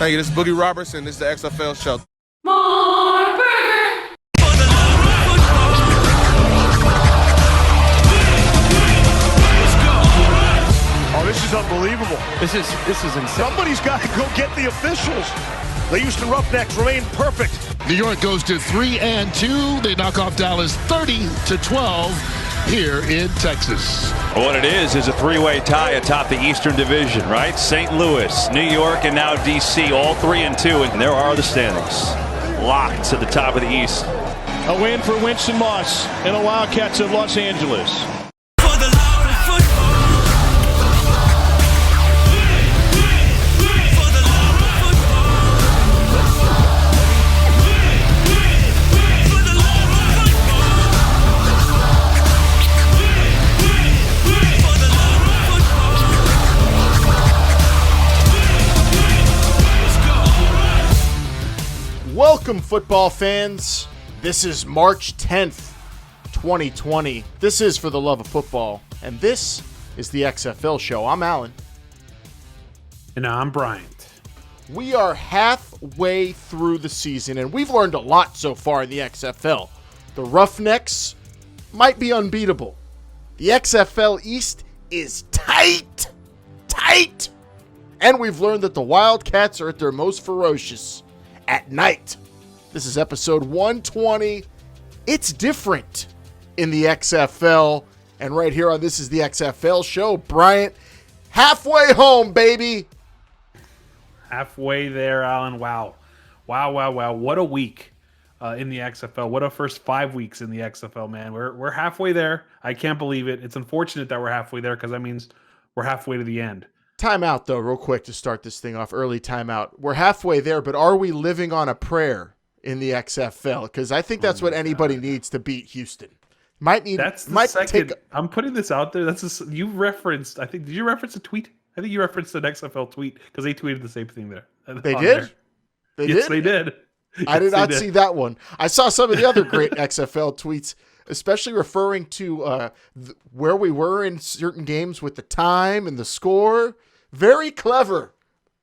Hey, this is Boogie Robertson. This is the XFL show. Oh, this is unbelievable. This is insane. Somebody's got to go get the officials. The Houston Roughnecks remain perfect. New York goes to 3-2. They knock off Dallas 30-12 here in Texas. What it is a three-way tie atop the Eastern Division, right? St. Louis, New York, and now D.C., all 3-2, and there are the standings. Locked at the top of the East. A win for Winston Moss and the Wildcats of Los Angeles. Welcome, football fans. This is March 10th, 2020. This is For the Love of Football, and this is the XFL show. I'm Alan. And I'm Bryant. We are halfway through the season, and we've learned a lot so far in the XFL. The Roughnecks might be unbeatable. The XFL East is tight. And we've learned that the Wildcats are at their most ferocious at night. This is episode 120. It's different in the XFL. And right here on This is the XFL show, Bryant, halfway home, baby. Halfway there, Alan. Wow. What a week in the XFL. What a first 5 weeks in the XFL, man. We're halfway there. I can't believe it. It's unfortunate that we're halfway there because that means we're halfway to the end. Timeout, though, real quick to start this thing off. Early timeout. We're halfway there, but are we living on a prayer in the XFL? Because I think that's what anybody needs to beat Houston. I'm putting this out there. You referenced. I think. Did you reference a tweet? I think you referenced an XFL tweet because they tweeted the same thing there. They did. Yes, they did. I did not see that one. I saw some of the other great XFL tweets, especially referring to where we were in certain games with the time and the score. Very clever.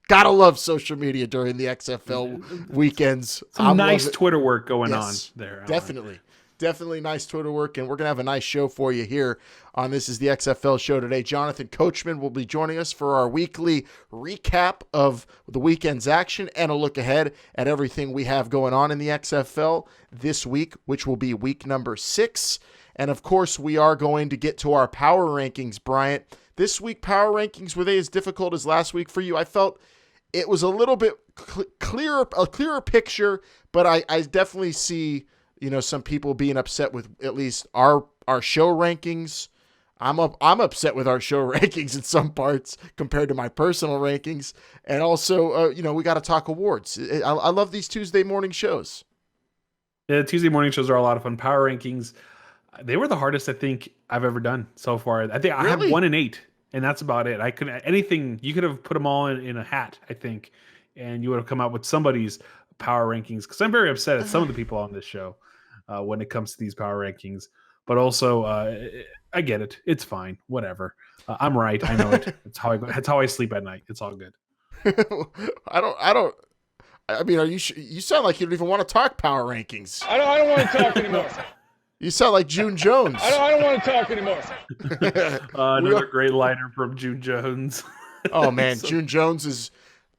Gotta love social media during the XFL weekends. Some nice Twitter work going on there. Definitely nice Twitter work, and we're going to have a nice show for you here on This is the XFL show today. Jonathan Coachman will be joining us for our weekly recap of the weekend's action and a look ahead at everything we have going on in the XFL this week, which will be week number 6. And, of course, we are going to get to our power rankings, Bryant. This week, power rankings, were they as difficult as last week for you? I felt it was a little bit a clearer picture, but I definitely see, some people being upset with at least our show rankings. I'm upset with our show rankings in some parts compared to my personal rankings. And also, we got to talk awards. I love these Tuesday morning shows. Yeah, Tuesday morning shows are a lot of fun. Power rankings, they were the hardest I think I've ever done so far. I think I had 1 in 8. And that's about it. You could have put them all in a hat, I think, and you would have come out with somebody's power rankings. Because I'm very upset at some of the people on this show when it comes to these power rankings. But also, I get it. It's fine. Whatever. I'm right. I know it. That's how I sleep at night. It's all good. I mean, you sound like you don't even want to talk power rankings. I don't want to talk anymore. You sound like June Jones. I don't want to talk anymore. Another great liner from June Jones. Oh, man. June Jones is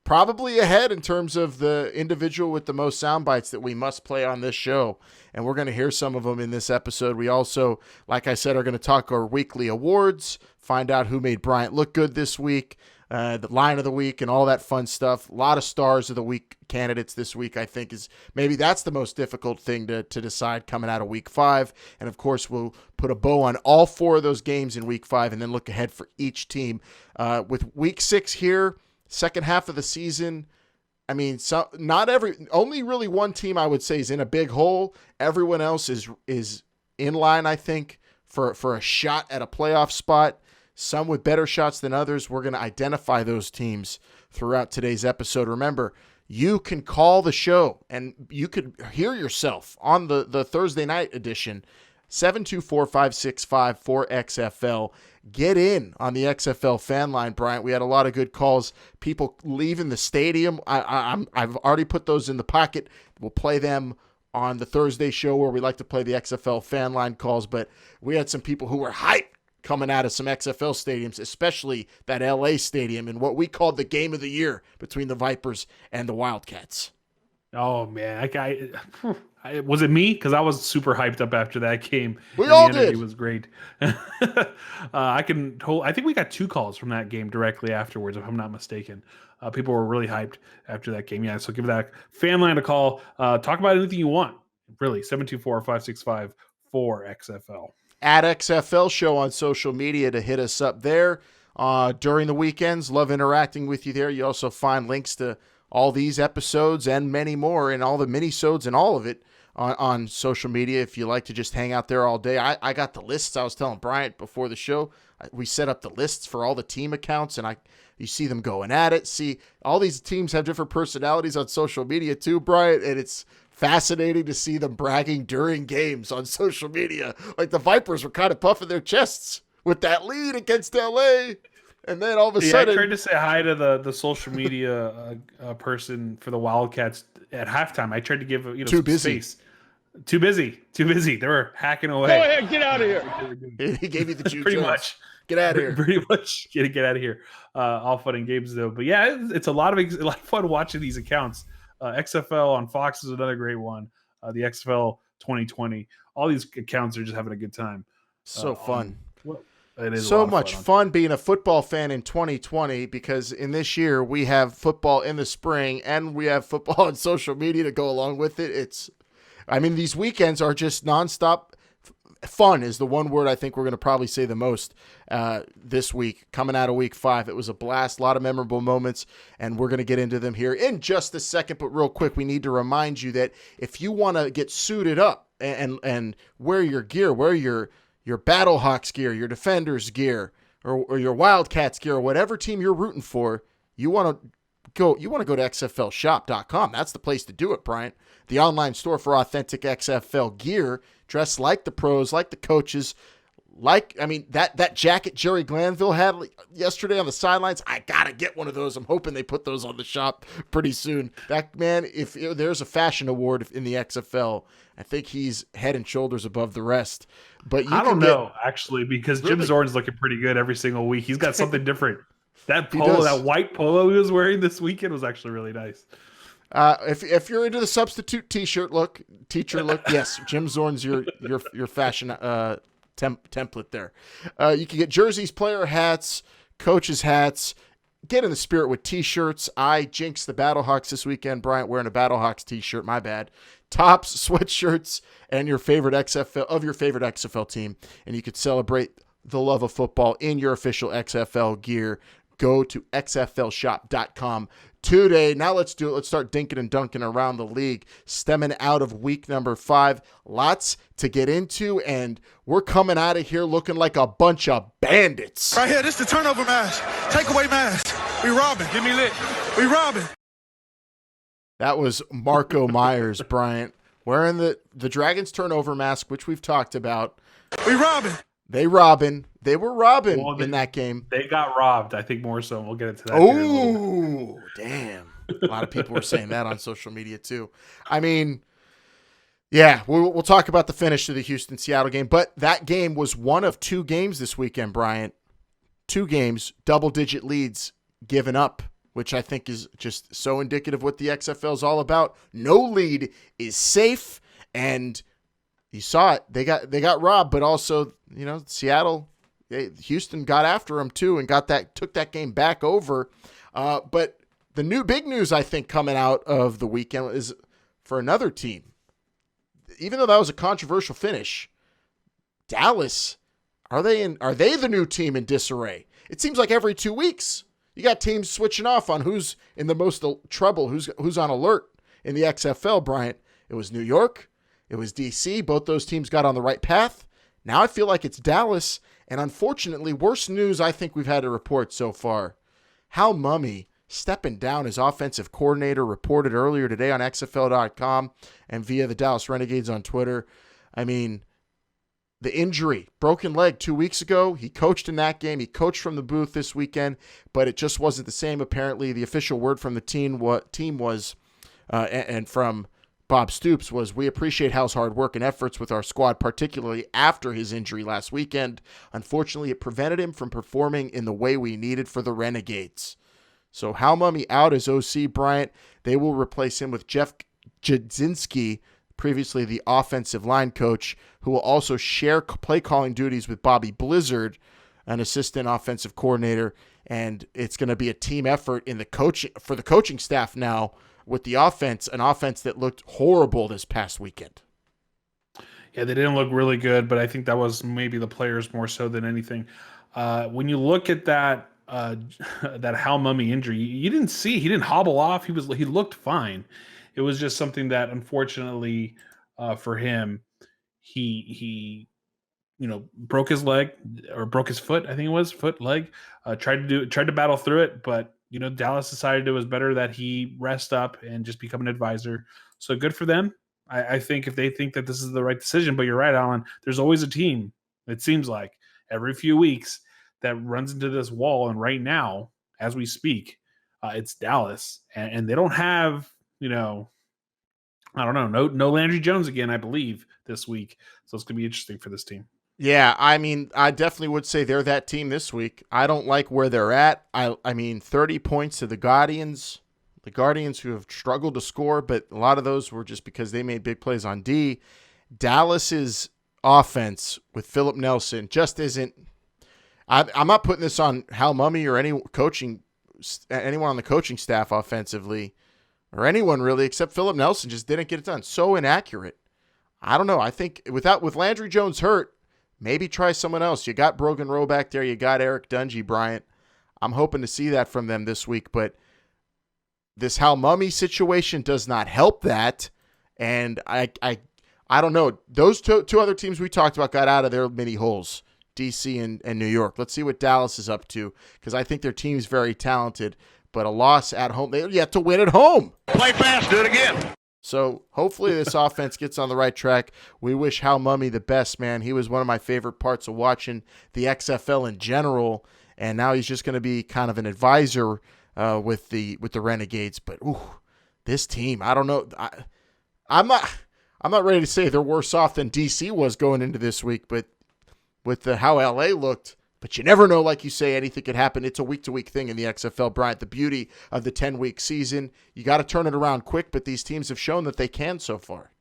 probably ahead in terms of the individual with the most sound bites that we must play on this show. And we're going to hear some of them in this episode. We also, like I said, are going to talk our weekly awards, find out who made Bryant look good this week, the line of the week, and all that fun stuff. A lot of stars of the week candidates this week, I think, is maybe that's the most difficult thing to decide coming out of week 5. And, of course, we'll put a bow on all 4 of those games in week 5 and then look ahead for each team. With week 6 here, second half of the season, I mean, only really one team I would say is in a big hole. Everyone else is in line, I think, for a shot at a playoff spot. Some with better shots than others. We're going to identify those teams throughout today's episode. Remember, you can call the show and you could hear yourself on the Thursday night edition 724-565-4XFL. Get in on the XFL Fan Line, Bryant. We had a lot of good calls. People leaving the stadium. I've already put those in the pocket. We'll play them on the Thursday show where we like to play the XFL Fan Line calls. But we had some people who were hyped coming out of some XFL stadiums, especially that LA stadium, in what we called the game of the year between the Vipers and the Wildcats. Oh man, was it me? Because I was super hyped up after that game. We all did. It was great. I think we got 2 calls from that game directly afterwards, if I'm not mistaken. People were really hyped after that game. Yeah, so give that fan line a call. Talk about anything you want. Really, 724-565-4XFL. At XFL Show on social media to hit us up there during the weekends. Love interacting with you there. You also find links to all these episodes and many more, and all the mini-sodes and all of it on social media if you like to just hang out there all day. I got the lists. I was telling Bryant before the show, we set up the lists for all the team accounts, and you see them going at it. See, all these teams have different personalities on social media too, Bryant, and it's fascinating to see them bragging during games on social media. Like the Vipers were kind of puffing their chests with that lead against LA. And then all of a sudden, I tried to say hi to the social media person for the Wildcats at halftime. I tried to give too busy. Space. Too busy. They were hacking away. Go ahead, get out of here. He gave you the juke. Pretty much. Get out of here. Pretty much. Get out of here. All fun and games though. But yeah, it's a lot of fun watching these accounts. XFL on Fox is another great one. The XFL 2020. All these accounts are just having a good time. So fun. It is so much fun being a football fan in 2020, because in this year we have football in the spring and we have football on social media to go along with it. These weekends are just nonstop. Fun is the one word I think we're going to probably say the most this week, coming out of week 5. It was a blast, a lot of memorable moments, and we're going to get into them here in just a second. But real quick, we need to remind you that if you want to get suited up and wear your gear, wear your Battlehawks gear, your Defenders gear, or your Wildcats gear, or whatever team you're rooting for, you want to go to XFLshop.com. That's the place to do it, Bryant. The online store for authentic XFL gear, dressed like the pros, like the coaches, that jacket Jerry Glanville had yesterday on the sidelines. I gotta get one of those. I'm hoping they put those on the shop pretty soon. That man, if there's a fashion award in the XFL, I think he's head and shoulders above the rest. But I don't know, actually, because really? Jim Zorn's looking pretty good every single week. He's got something different. That polo, that white polo he was wearing this weekend was actually really nice. If you're into the substitute teacher look, yes, Jim Zorn's your fashion template there. You can get jerseys, player hats, coaches hats. Get in the spirit with t-shirts. I jinxed the Battlehawks this weekend. Bryant wearing a Battlehawks t-shirt. My bad. Tops, sweatshirts, and your favorite XFL team, and you could celebrate the love of football in your official XFL gear. Go to XFLshop.com today. Now let's do it. Let's start dinking and dunking around the league, stemming out of week number 5. Lots to get into, and we're coming out of here looking like a bunch of bandits. Right here, this is the turnover mask. Takeaway mask. We robbing. Give me lit. We robbing. That was Marco Myers, Bryant, wearing the Dragons turnover mask, which we've talked about. We robbing. They were robbing in that game. They got robbed, I think, more so. And we'll get into that. Oh, damn. A lot of people were saying that on social media, too. Yeah, we'll talk about the finish of the Houston-Seattle game. But that game was one of 2 games this weekend, Bryant. 2 games, double-digit leads given up, which I think is just so indicative of what the XFL is all about. No lead is safe, and you saw it. They got robbed, but also, Houston got after them too and took that game back over. But the big news I think coming out of the weekend is for another team. Even though that was a controversial finish, Dallas, are they the new team in disarray? It seems like every 2 weeks you got teams switching off on who's in the most trouble, who's on alert in the XFL, Bryant. It was New York. It was DC. Both those teams got on the right path. Now I feel like it's Dallas, and unfortunately, worst news I think we've had to report so far. Hal Mumme stepping down as offensive coordinator, reported earlier today on XFL.com and via the Dallas Renegades on Twitter. the injury, broken leg 2 weeks ago. He coached in that game. He coached from the booth this weekend, but it just wasn't the same. Apparently, the official word from the team was, and from Bob Stoops was, we appreciate Hal's hard work and efforts with our squad, particularly after his injury last weekend. Unfortunately, it prevented him from performing in the way we needed for the Renegades. So Hal Mumme out as OC, Bryant. They will replace him with Jeff Jadzinski, previously the offensive line coach, who will also share play calling duties with Bobby Blizzard, an assistant offensive coordinator. And it's going to be a team effort in the coaching staff now with the offense, an offense that looked horrible this past weekend. Yeah, they didn't look really good, but I think that was maybe the players more so than anything. When you look at that that Hal Mumme injury, he didn't hobble off. He looked fine. It was just something that, unfortunately, for him, he broke his leg or broke his foot. I think it was leg. Tried to battle through it, but Dallas decided it was better that he rest up and just become an advisor. So good for them. I think if they think that this is the right decision, but you're right, Alan. There's always a team. It seems like every few weeks that runs into this wall, and right now, as we speak, it's Dallas, and they don't have. I don't know. No Landry Jones again, I believe, this week. So it's going to be interesting for this team. Yeah, I mean, I definitely would say they're that team this week. I don't like where they're at. I mean, 30 points to the Guardians. The Guardians who have struggled to score, but a lot of those were just because they made big plays on D. Dallas's offense with Philip Nelson just isn't – I'm not putting this on Hal Mumme or anyone on the coaching staff offensively, or anyone really, except Philip Nelson just didn't get it done. So inaccurate. I don't know. I think with Landry Jones hurt, maybe try someone else. You got Brogan Rowe back there. You got Eric Dungy, Bryant. I'm hoping to see that from them this week, but this Hal Mumme situation does not help that. And I don't know. Those two other teams we talked about got out of their mini holes, DC and New York. Let's see what Dallas is up to, because I think their team's very talented. But a loss at home, they have to win at home. Play fast, do it again. So hopefully this offense gets on the right track. We wish Hal Mumme the best, man. He was one of my favorite parts of watching the XFL in general, and now he's just going to be kind of an advisor with the Renegades. But this team, I don't know. I'm not ready to say they're worse off than DC was going into this week, but with how LA looked. But you never know, like you say, anything could happen. It's a week-to-week thing in the XFL, Bryant. The beauty of the 10-week season, you got to turn it around quick, but these teams have shown that they can so far.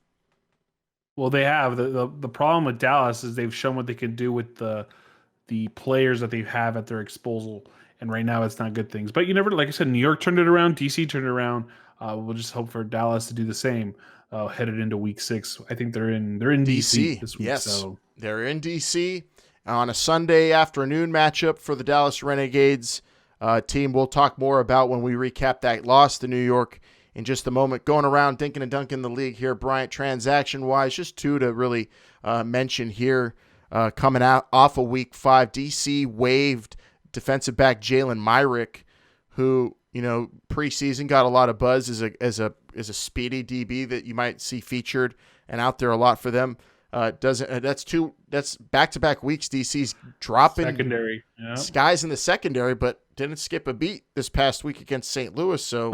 Well, they have. The problem with Dallas is they've shown what they can do with the players that they have at their disposal, and right now it's not good things. But you never, like I said, New York turned it around, DC turned it around. We'll just hope for Dallas to do the same headed into Week 6. I think they're in DC this week. Yes, so they're in DC. On a Sunday afternoon matchup for the Dallas Renegades team we'll talk more about when we recap that loss to New York in just a moment. Going around dinking and dunking the league here, Bryant, transaction-wise, just two to really mention here. Coming out off of Week 5, DC waived defensive back Jalen Myrick, who preseason got a lot of buzz as a speedy DB that you might see featured and out there a lot for them. That's back-to-back weeks. DC's dropping secondary, guys in the secondary, but didn't skip a beat this past week against St. Louis. So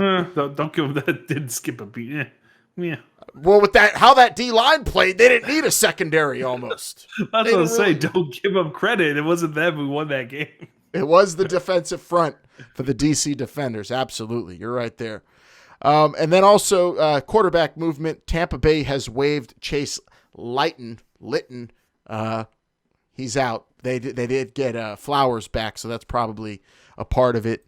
don't give them that. Didn't skip a beat. Yeah. Well, with how that D line played, they didn't need a secondary almost. That's what I say. Don't give them credit. It wasn't them who won that game. It was the defensive front for the DC defenders. Absolutely, you're right there. And then also quarterback movement. Tampa Bay has waived Chase Litton. He's out. They did get Flowers back, so that's probably a part of it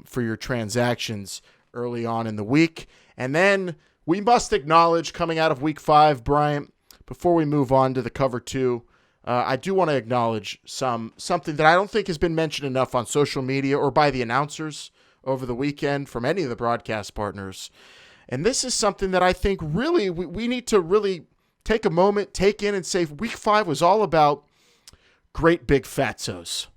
for your transactions early on in the week. And then we must acknowledge, coming out of Week 5, Bryant, before we move on to the cover 2, I do want to acknowledge something that I don't think has been mentioned enough on social media or by the announcers over the weekend from any of the broadcast partners. And this is something that I think really we need to really take a moment, take in, and say Week 5 was all about great big fatsos.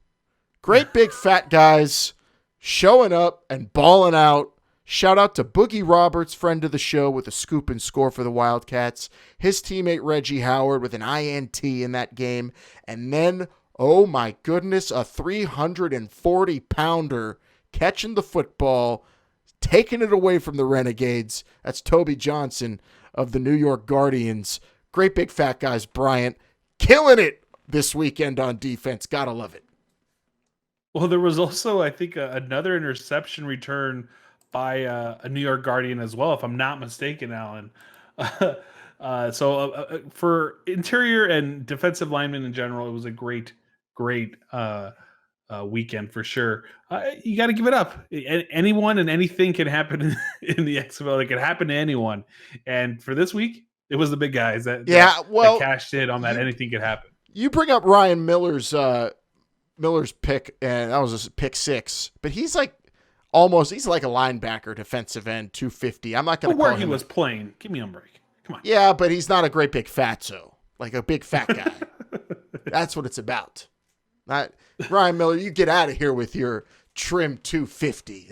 Great big fat guys showing up and balling out Shout out to Boogie Roberts, friend of the show, with a scoop and score for the Wildcats. His teammate Reggie Howard with an INT in that game. And then, oh my goodness, a 340-pounder catching the football, taking it away from the Renegades. That's Toby Johnson of the New York Guardians. Great big fat guys, Bryant. Killing it this weekend on defense. Gotta love it. Well, there was also, I think, another interception return by a New York Guardian as well, if I'm not mistaken, Alan. So for interior and defensive linemen in general, it was a great weekend for sure. You got to give it up. Anyone and anything can happen in the XFL. It can happen to anyone. And for this week, it was the big guys that cashed in on that. Anything could happen. You bring up Ryan Miller's pick, and that was a pick 6, but he's like a linebacker, defensive end, 250. I'm not going to call where him he was playing. Give me a break. Come on. Yeah, but he's not a great big fatso, like a big fat guy. That's what it's about. Not Ryan Miller. You get out of here with your trim 250.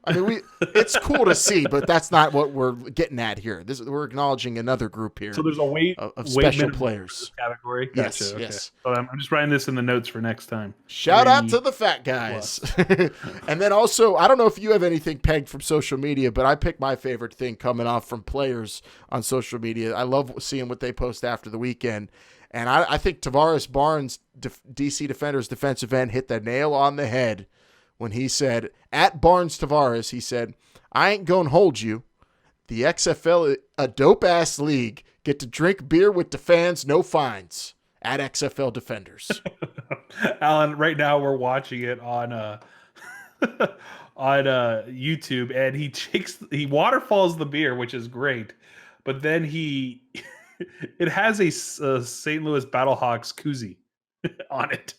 It's cool to see, but that's not what we're getting at here. We're acknowledging another group here. So there's a weight of special players category. Yes, gotcha. Okay. yes. So I'm just writing this in the notes for next time. Shout out to the fat guys. And then also, I don't know if you have anything pegged from social media, but I picked my favorite thing coming off from players on social media. I love seeing what they post after the weekend. And I think Tavares Barnes, DC Defenders defensive end, hit the nail on the head when he said, at Barnes Tavares, he said, I ain't going to hold you. The XFL, a dope-ass league, get to drink beer with the fans, no fines. At XFL Defenders. Alan, right now we're watching it on YouTube, and he waterfalls the beer, which is great. But then it has a St. Louis Battlehawks koozie on it.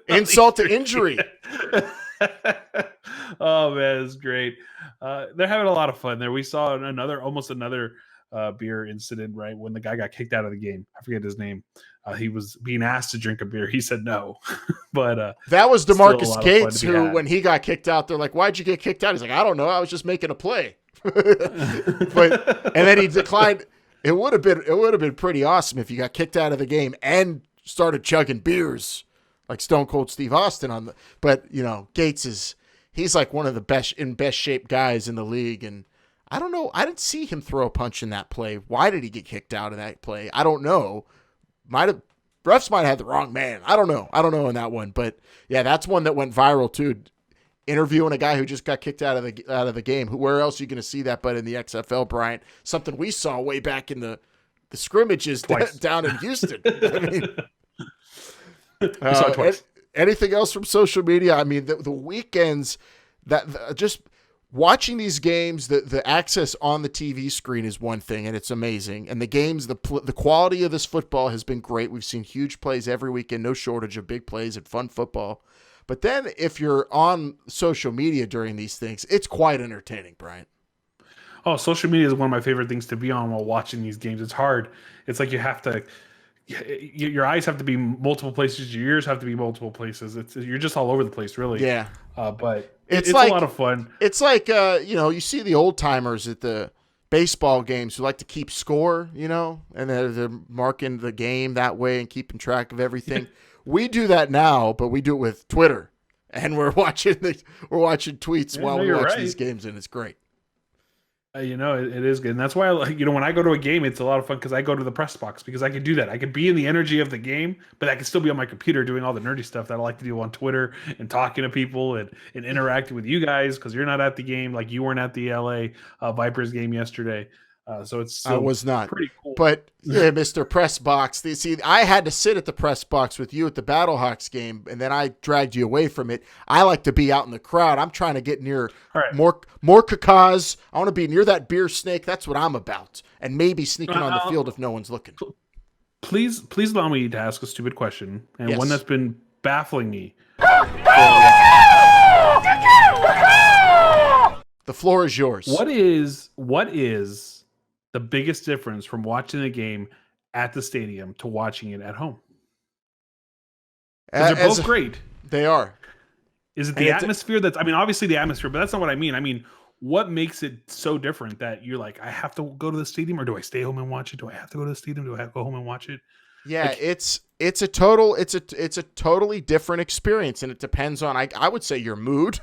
Insult to injury. Oh man, it's great. They're having a lot of fun there. We saw almost another beer incident, right, when the guy got kicked out of the game. I forget his name. He was being asked to drink a beer. He said no. But that was DeMarcus Gates, who, when he got kicked out, they're like, "Why'd you get kicked out?" He's like, "I don't know. I was just making a play." And then he declined. It would have been pretty awesome if you got kicked out of the game and started chugging beers like Stone Cold Steve Austin but Gates he's like one of the best shape guys in the league, and I don't know. I didn't see him throw a punch in that play. Why did he get kicked out of that play? I don't know. Refs might have had the wrong man. I don't know on that one, but yeah, that's one that went viral too. Interviewing a guy who just got kicked out of the game. Where else are you going to see that but in the XFL, Bryant? Something we saw way back in the scrimmages down in Houston. I mean, anything else from social media? I mean, the weekends just watching these games, the access on the TV screen is one thing, and it's amazing. And the games, the quality of this football has been great. We've seen huge plays every weekend, no shortage of big plays and fun football. But then if you're on social media during these things, it's quite entertaining, Brian. Oh, social media is one of my favorite things to be on while watching these games. It's hard. It's like your eyes have to be multiple places. Your ears have to be multiple places. You're just all over the place, really. Yeah. But it's like, a lot of fun. It's like, you see the old timers at the baseball games who like to keep score, and they're marking the game that way and keeping track of everything. We do that now, but we do it with Twitter, and we're watching tweets while we watch these games, and it's great. It is good, and that's why when I go to a game, it's a lot of fun because I go to the press box because I can do that. I can be in the energy of the game, but I can still be on my computer doing all the nerdy stuff that I like to do on Twitter and talking to people and interacting with you guys because you're not at the game, like you weren't at the LA Vipers game yesterday. So it's still I was not pretty cool. But yeah, Mr. Press Box. See, I had to sit at the press box with you at the Battlehawks game, and then I dragged you away from it. I like to be out in the crowd. I'm trying to get near more cacas. I want to be near that beer snake. That's what I'm about. And maybe sneaking on the field if no one's looking. Please allow me to ask a stupid question, and one that's been baffling me. The floor is yours. What is the biggest difference from watching the game at the stadium to watching it at home? They're both great. They are. Is it the atmosphere obviously the atmosphere, but that's not what I mean. I mean, what makes it so different that you're like, I have to go to the stadium, or do I stay home and watch it? Do I have to go to the stadium? Do I have to go home and watch it? Yeah, Like, it's a totally different experience, and it depends on I would say your mood,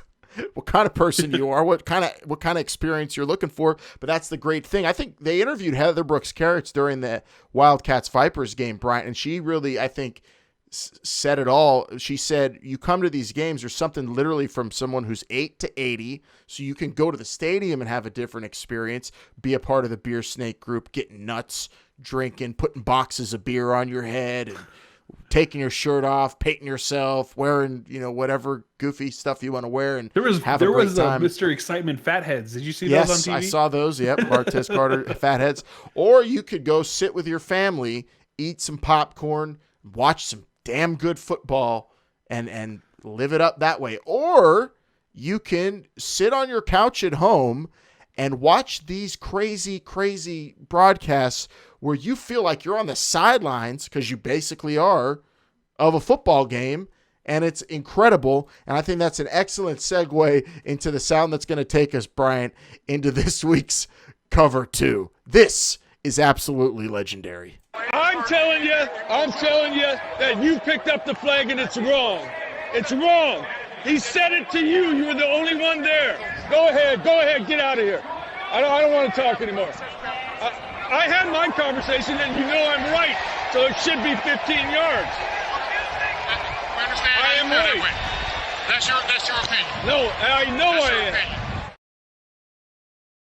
what kind of person you are, what kind of experience you're looking for. But that's the great thing. I think they interviewed Heather Brooks Carrots during the Wildcats Vipers game, Brian, and she really, I think, said it all. She said, you come to these games, there's something literally from someone who's 8 to 80, so you can go to the stadium and have a different experience, be a part of the beer snake group, getting nuts, drinking, putting boxes of beer on your head, and taking your shirt off, painting yourself, wearing, whatever goofy stuff you want to wear, and there was time. Mr. Excitement Fatheads. Did you see yes, those on TV? I saw those. Yep, Martez Carter Fatheads. Or you could go sit with your family, eat some popcorn, watch some damn good football, and live it up that way. Or you can sit on your couch at home and watch these crazy broadcasts where you feel like you're on the sidelines, because you basically are, of a football game, and it's incredible. And I think that's an excellent segue into the sound that's going to take us, Bryant, into this week's cover 2. This is absolutely legendary. I'm telling you that you picked up the flag and it's wrong. It's wrong. He said it to you. You were the only one there. Go ahead, get out of here. I don't want to talk anymore. I had my conversation, and you know I'm right, so it should be 15 yards. We understand. I am right. That's your opinion. No, I know I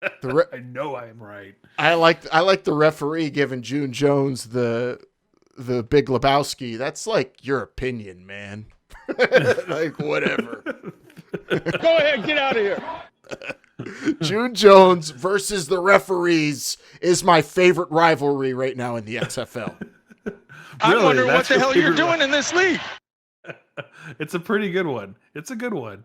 am. I know I am right. I like the referee giving June Jones the Big Lebowski. That's like your opinion, man. Like, whatever. Go ahead, get out of here. June Jones versus the referees is my favorite rivalry right now in the XFL. I Really? wonder what That's the your hell you're favorite doing in this league. It's a pretty good one. It's a good one.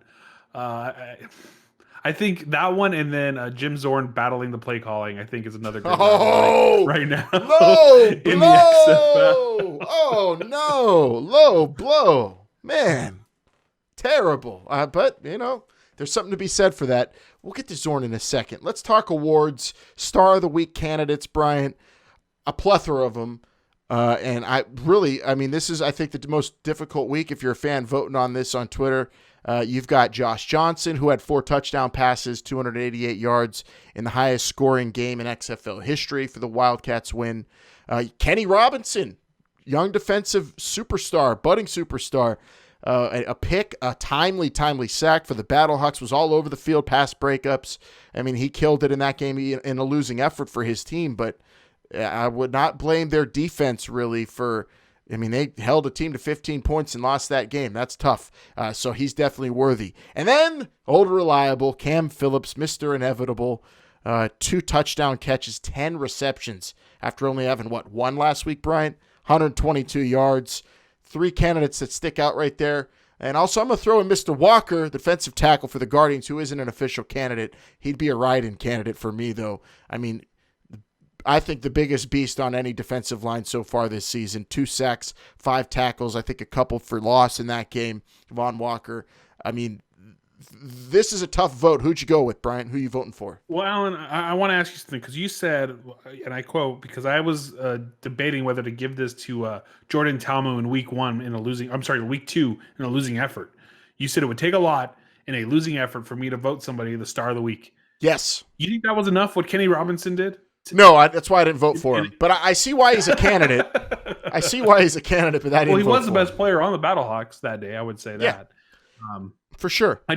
I think that one, and then Jim Zorn battling the play calling, I think is another good one right now. Low in blow! the XFL. Oh no, low blow, man, terrible. But there's something to be said for that. We'll get to Zorn in a second. Let's talk awards. Star of the Week candidates, Bryant. A plethora of them. And this is, I think, the most difficult week if you're a fan voting on this on Twitter. You've got Josh Johnson, who had 4 touchdown passes, 288 yards in the highest scoring game in XFL history for the Wildcats win. Kenny Robinson, young defensive superstar, budding superstar. A pick, a timely sack for the Battlehawks, was all over the field, pass breakups. I mean, he killed it in that game in a losing effort for his team, but I would not blame their defense really they held a team to 15 points and lost that game. That's tough. So he's definitely worthy. And then, old reliable, Cam Phillips, Mr. Inevitable, 2 touchdown catches, 10 receptions after only having, one last week, Bryant? 122 yards. 3 candidates that stick out right there. And also, I'm going to throw in Mr. Walker, defensive tackle for the Guardians, who isn't an official candidate. He'd be a write-in candidate for me, though. I mean, I think the biggest beast on any defensive line so far this season. 2 sacks, 5 tackles, I think a couple for loss in that game. Von Walker. I mean, this is a tough vote. Who'd you go with, Brian? Who are you voting for? Well, Alan, I want to ask you something, because you said, and I quote, because I was debating whether to give this to Jordan Talmo in week 2 in a losing effort. You said it would take a lot in a losing effort for me to vote somebody the star of the week. Yes. You think that was enough, what Kenny Robinson did? No, that's why I didn't vote for him. But I see why he's a candidate. I see why he's a candidate, but I didn't vote for him. Well, he was the best player on the Battlehawks that day, I would say that. For sure. I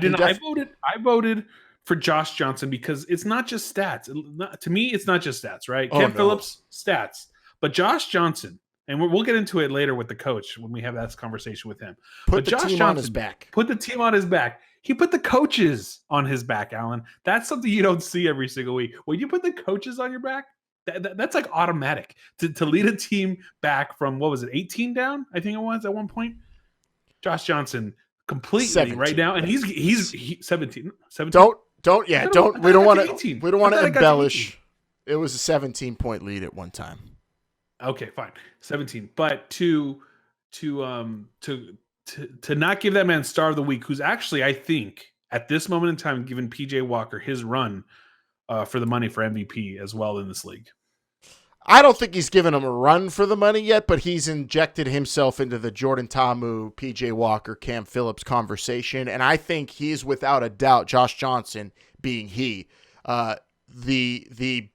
voted for Josh Johnson because it's not just stats. To me, it's not just stats, right? Cam Phillips, stats. But Josh Johnson, and we'll get into it later with the coach when we have that conversation with him. Put the team on his back. Put the team on his back. He put the coaches on his back, Alan. That's something you don't see every single week. When you put the coaches on your back, that's like automatic. To lead a team back from, 18 down? I think it was at one point. Josh Johnson completely 17. Right now, and he's 17. 17. We don't want to embellish. It was a 17-point lead at one time. Okay, fine. 17. But to not give that man star of the week, who's actually, I think, at this moment in time, given PJ Walker his run for the money for MVP as well in this league. I don't think he's given him a run for the money yet, but he's injected himself into the Jordan Ta'amu, PJ Walker, Cam Phillips conversation, and I think he's without a doubt, Josh Johnson being the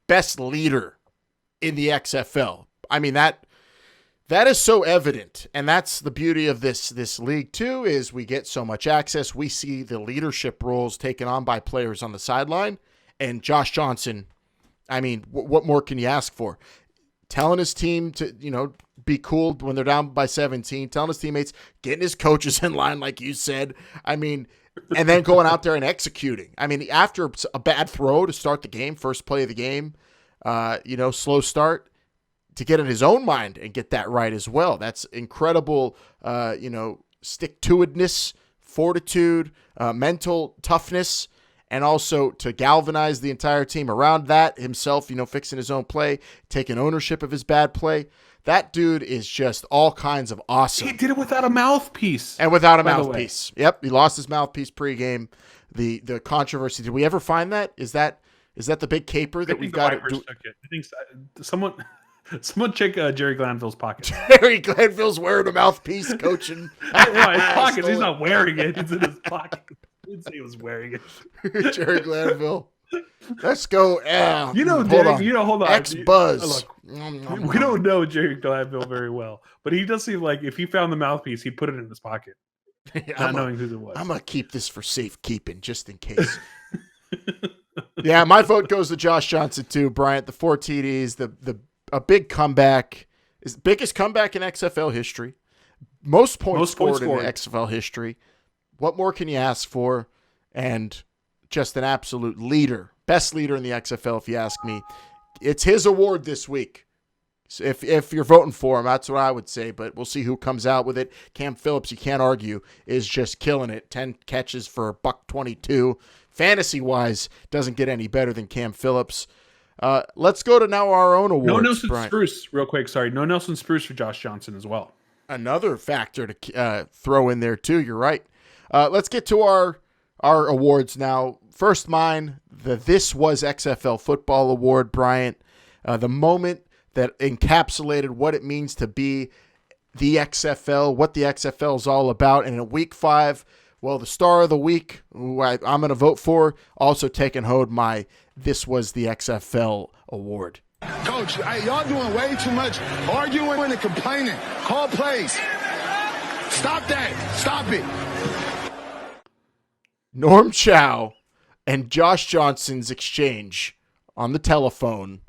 best leader in the XFL. I mean, that is so evident, and that's the beauty of this league too, is we get so much access. We see the leadership roles taken on by players on the sideline, and Josh Johnson, I mean, what more can you ask for? Telling his team to, be cool when they're down by 17, telling his teammates, getting his coaches in line, like you said. I mean, and then going out there and executing. I mean, after a bad throw to start the game, first play of the game, slow start, to get in his own mind and get that right as well. That's incredible, stick-to-itness, fortitude, mental toughness, and also to galvanize the entire team around that, himself, fixing his own play, taking ownership of his bad play. That dude is just all kinds of awesome. He did it without a mouthpiece. And without a mouthpiece. Yep, he lost his mouthpiece pregame. The controversy, did we ever find that? Is that the big caper that we've got? I think someone check Jerry Glanville's pocket. Jerry Glanville's wearing a mouthpiece, coaching. His pockets. He's not wearing it. It's in his pocket. I didn't say he was wearing it. Jerry Glanville. Let's go. Hold on. X-Buzz. We don't know Jerry Glanville very well, but he does seem like if he found the mouthpiece, he'd put it in his pocket, not knowing who it was. I'm going to keep this for safekeeping just in case. Yeah, my vote goes to Josh Johnson too, Bryant. The 4 TDs, a big comeback, is the biggest comeback in XFL history. Most points scored in XFL history. What more can you ask for? And just an absolute leader. Best leader in the XFL, if you ask me. It's his award this week. So if you're voting for him, that's what I would say. But we'll see who comes out with it. Cam Phillips, you can't argue, is just killing it. 10 catches for $122. Fantasy-wise, doesn't get any better than Cam Phillips. Let's go to now our own awards. No Nelson Spruce, real quick. Sorry. No Nelson Spruce for Josh Johnson as well. Another factor to throw in there, too. You're right. Let's get to our awards now. First, mine, the This Was XFL Football Award, Bryant. The moment that encapsulated what it means to be the XFL, what the XFL is all about. And in week 5, well, the star of the week, who I'm going to vote for, also taking home my This Was the XFL Award. Coach, y'all doing way too much arguing and complaining. Call plays. Stop that. Stop it. Norm Chow and Josh Johnson's exchange on the telephone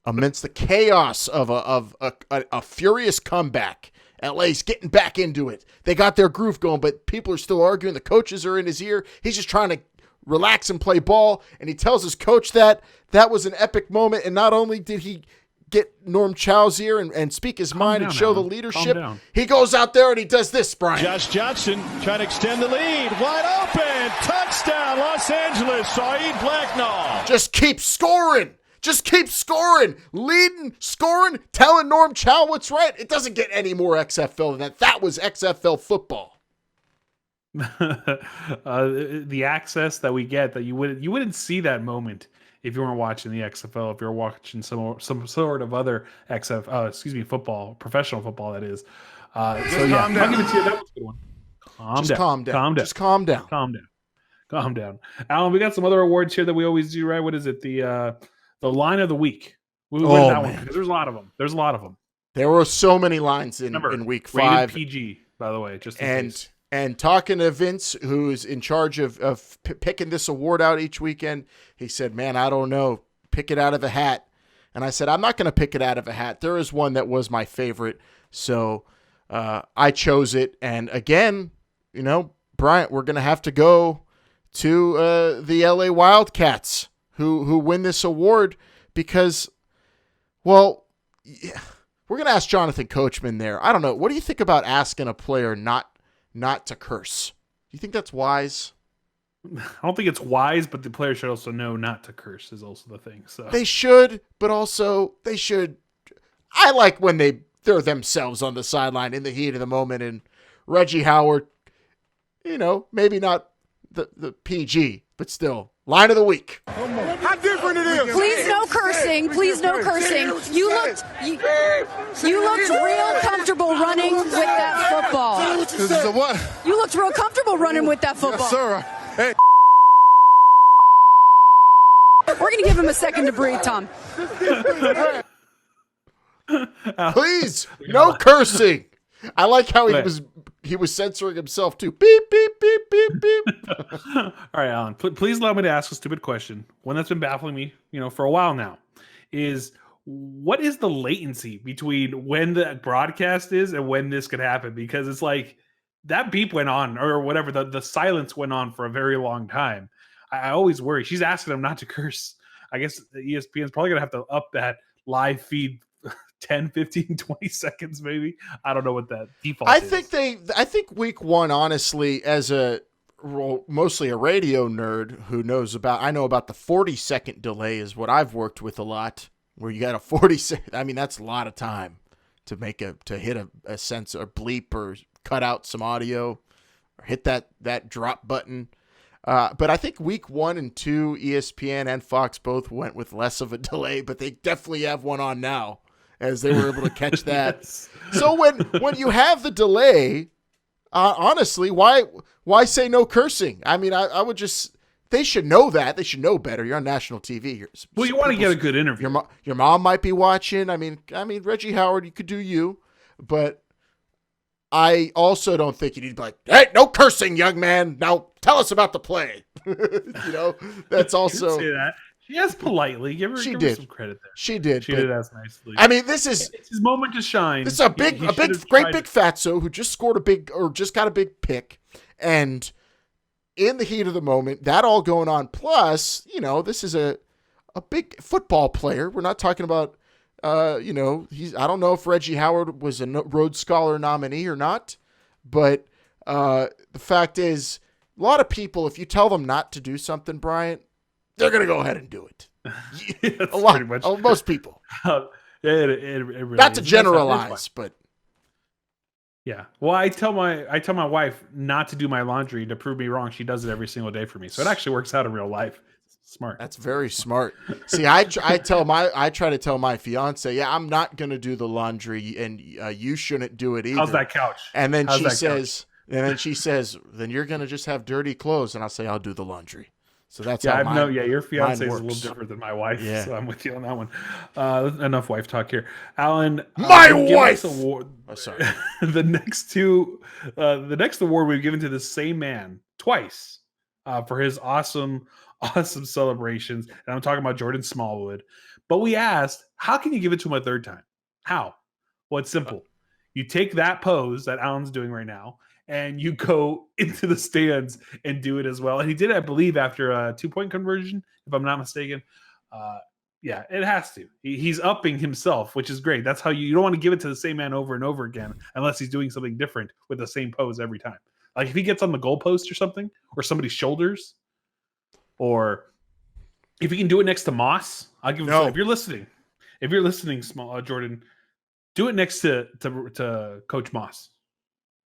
amidst the chaos of a furious comeback. LA's getting back into it. They got their groove going, but people are still arguing. The coaches are in his ear. He's just trying to relax and play ball, and he tells his coach that was an epic moment, and not only did he get Norm Chow's ear and speak his mind and show the leadership, he goes out there and he does this, Brian. Josh Johnson trying to extend the lead. Wide open. Touchdown, Los Angeles. Saeed Blacknall. Just keep scoring. Just keep scoring. Leading, scoring, telling Norm Chow what's right. It doesn't get any more XFL than that. That was XFL football. The access that we get, that you wouldn't see that moment if you weren't watching the XFL, if you're watching some sort of other football, professional football, that is. I'll give it to you. That was a good one. Calm down. Just calm down. Calm down. Alan, we got some other awards here that we always do, right? What is it? The line of the week. One, because there's a lot of them. There were so many lines in week 5. Rated PG, by the way, just in case. And talking to Vince, who's in charge of picking this award out each weekend, he said, man, I don't know. Pick it out of a hat. And I said, I'm not going to pick it out of a hat. There is one that was my favorite. So I chose it. And again, Bryant, we're going to have to go to the LA Wildcats who win this award because, well, yeah, we're going to ask Jonathan Coachman there. I don't know. What do you think about asking a player not to curse? Do you think that's wise? I don't think it's wise, but the player should also know not to curse is also the thing. So they should, but also they should. I like when they're themselves on the sideline in the heat of the moment. And Reggie Howard, maybe not the PG, but still. Line of the week. How different it is. Please no cursing. Please no cursing. You looked real comfortable running with that football. This is a what? You looked real comfortable running with that football. Yes, sir. Hey. We're going to give him a second to breathe, Tom. Please, no cursing. I like how he was censoring himself too. Beep, beep, beep, beep, beep. All right, Alan, please allow me to ask a stupid question. One that's been baffling me, for a while now, is what is the latency between when the broadcast is and when this could happen? Because it's like that beep went on or whatever, the silence went on for a very long time. I always worry. She's asking him not to curse. I guess ESPN's probably going to have to up that live feed 10, 15, 20 seconds maybe. I don't know what that default is. I think week one, honestly, as mostly a radio nerd who knows I know about the 40-second delay is what I've worked with a lot, where you got a 40-second. I mean, that's a lot of time to hit a sense or bleep or cut out some audio or hit that drop button. But I think week 1 and 2, ESPN and Fox both went with less of a delay, but they definitely have one on now, as they were able to catch that. Yes. So when you have the delay, honestly, why say no cursing? I mean, I would just, they should know that. They should know better. You're on national TV. Well, you want to get a good interview. Your mom might be watching. I mean, Reggie Howard, you could do you, but I also don't think you need to be like, hey, no cursing, young man. Now tell us about the play. That's also. Say that. She asked politely. Give her some credit there. She did. She did ask nicely. I mean, it's his moment to shine. This is a big fatso who just scored just got a big pick, and in the heat of the moment, that all going on. Plus, this is a big football player. We're not talking about, I don't know if Reggie Howard was a Rhodes Scholar nominee or not, but the fact is, a lot of people, if you tell them not to do something, Bryant, they're going to go ahead and do it. A lot. Most people. It really not to generalize, but. Yeah. Well, I tell my wife not to do my laundry to prove me wrong. She does it every single day for me. So it actually works out in real life. Smart. That's very smart. See, I try to tell my fiance, yeah, I'm not going to do the laundry and you shouldn't do it either. How's that couch? And then she says, then you're going to just have dirty clothes. And I'll say, I'll do the laundry. So that's how your fiance is a little different than my wife. Yeah. So I'm with you on that one. Enough wife talk here. Alan. My wife! Sorry. The next award we've given to the same man twice for his awesome celebrations. And I'm talking about Jordan Smallwood. But we asked, how can you give it to him a third time? How? Well, it's simple. You take that pose that Alan's doing right now, and you go into the stands and do it as well. And he did it, I believe, after a 2-point conversion, if I'm not mistaken. Yeah, it has to. He's upping himself, which is great. That's how you don't want to give it to the same man over and over again unless he's doing something different with the same pose every time. Like if he gets on the goalpost or something, or somebody's shoulders, or if he can do it next to Moss, I'll give him. If you're listening, Jordan, do it next to Coach Moss.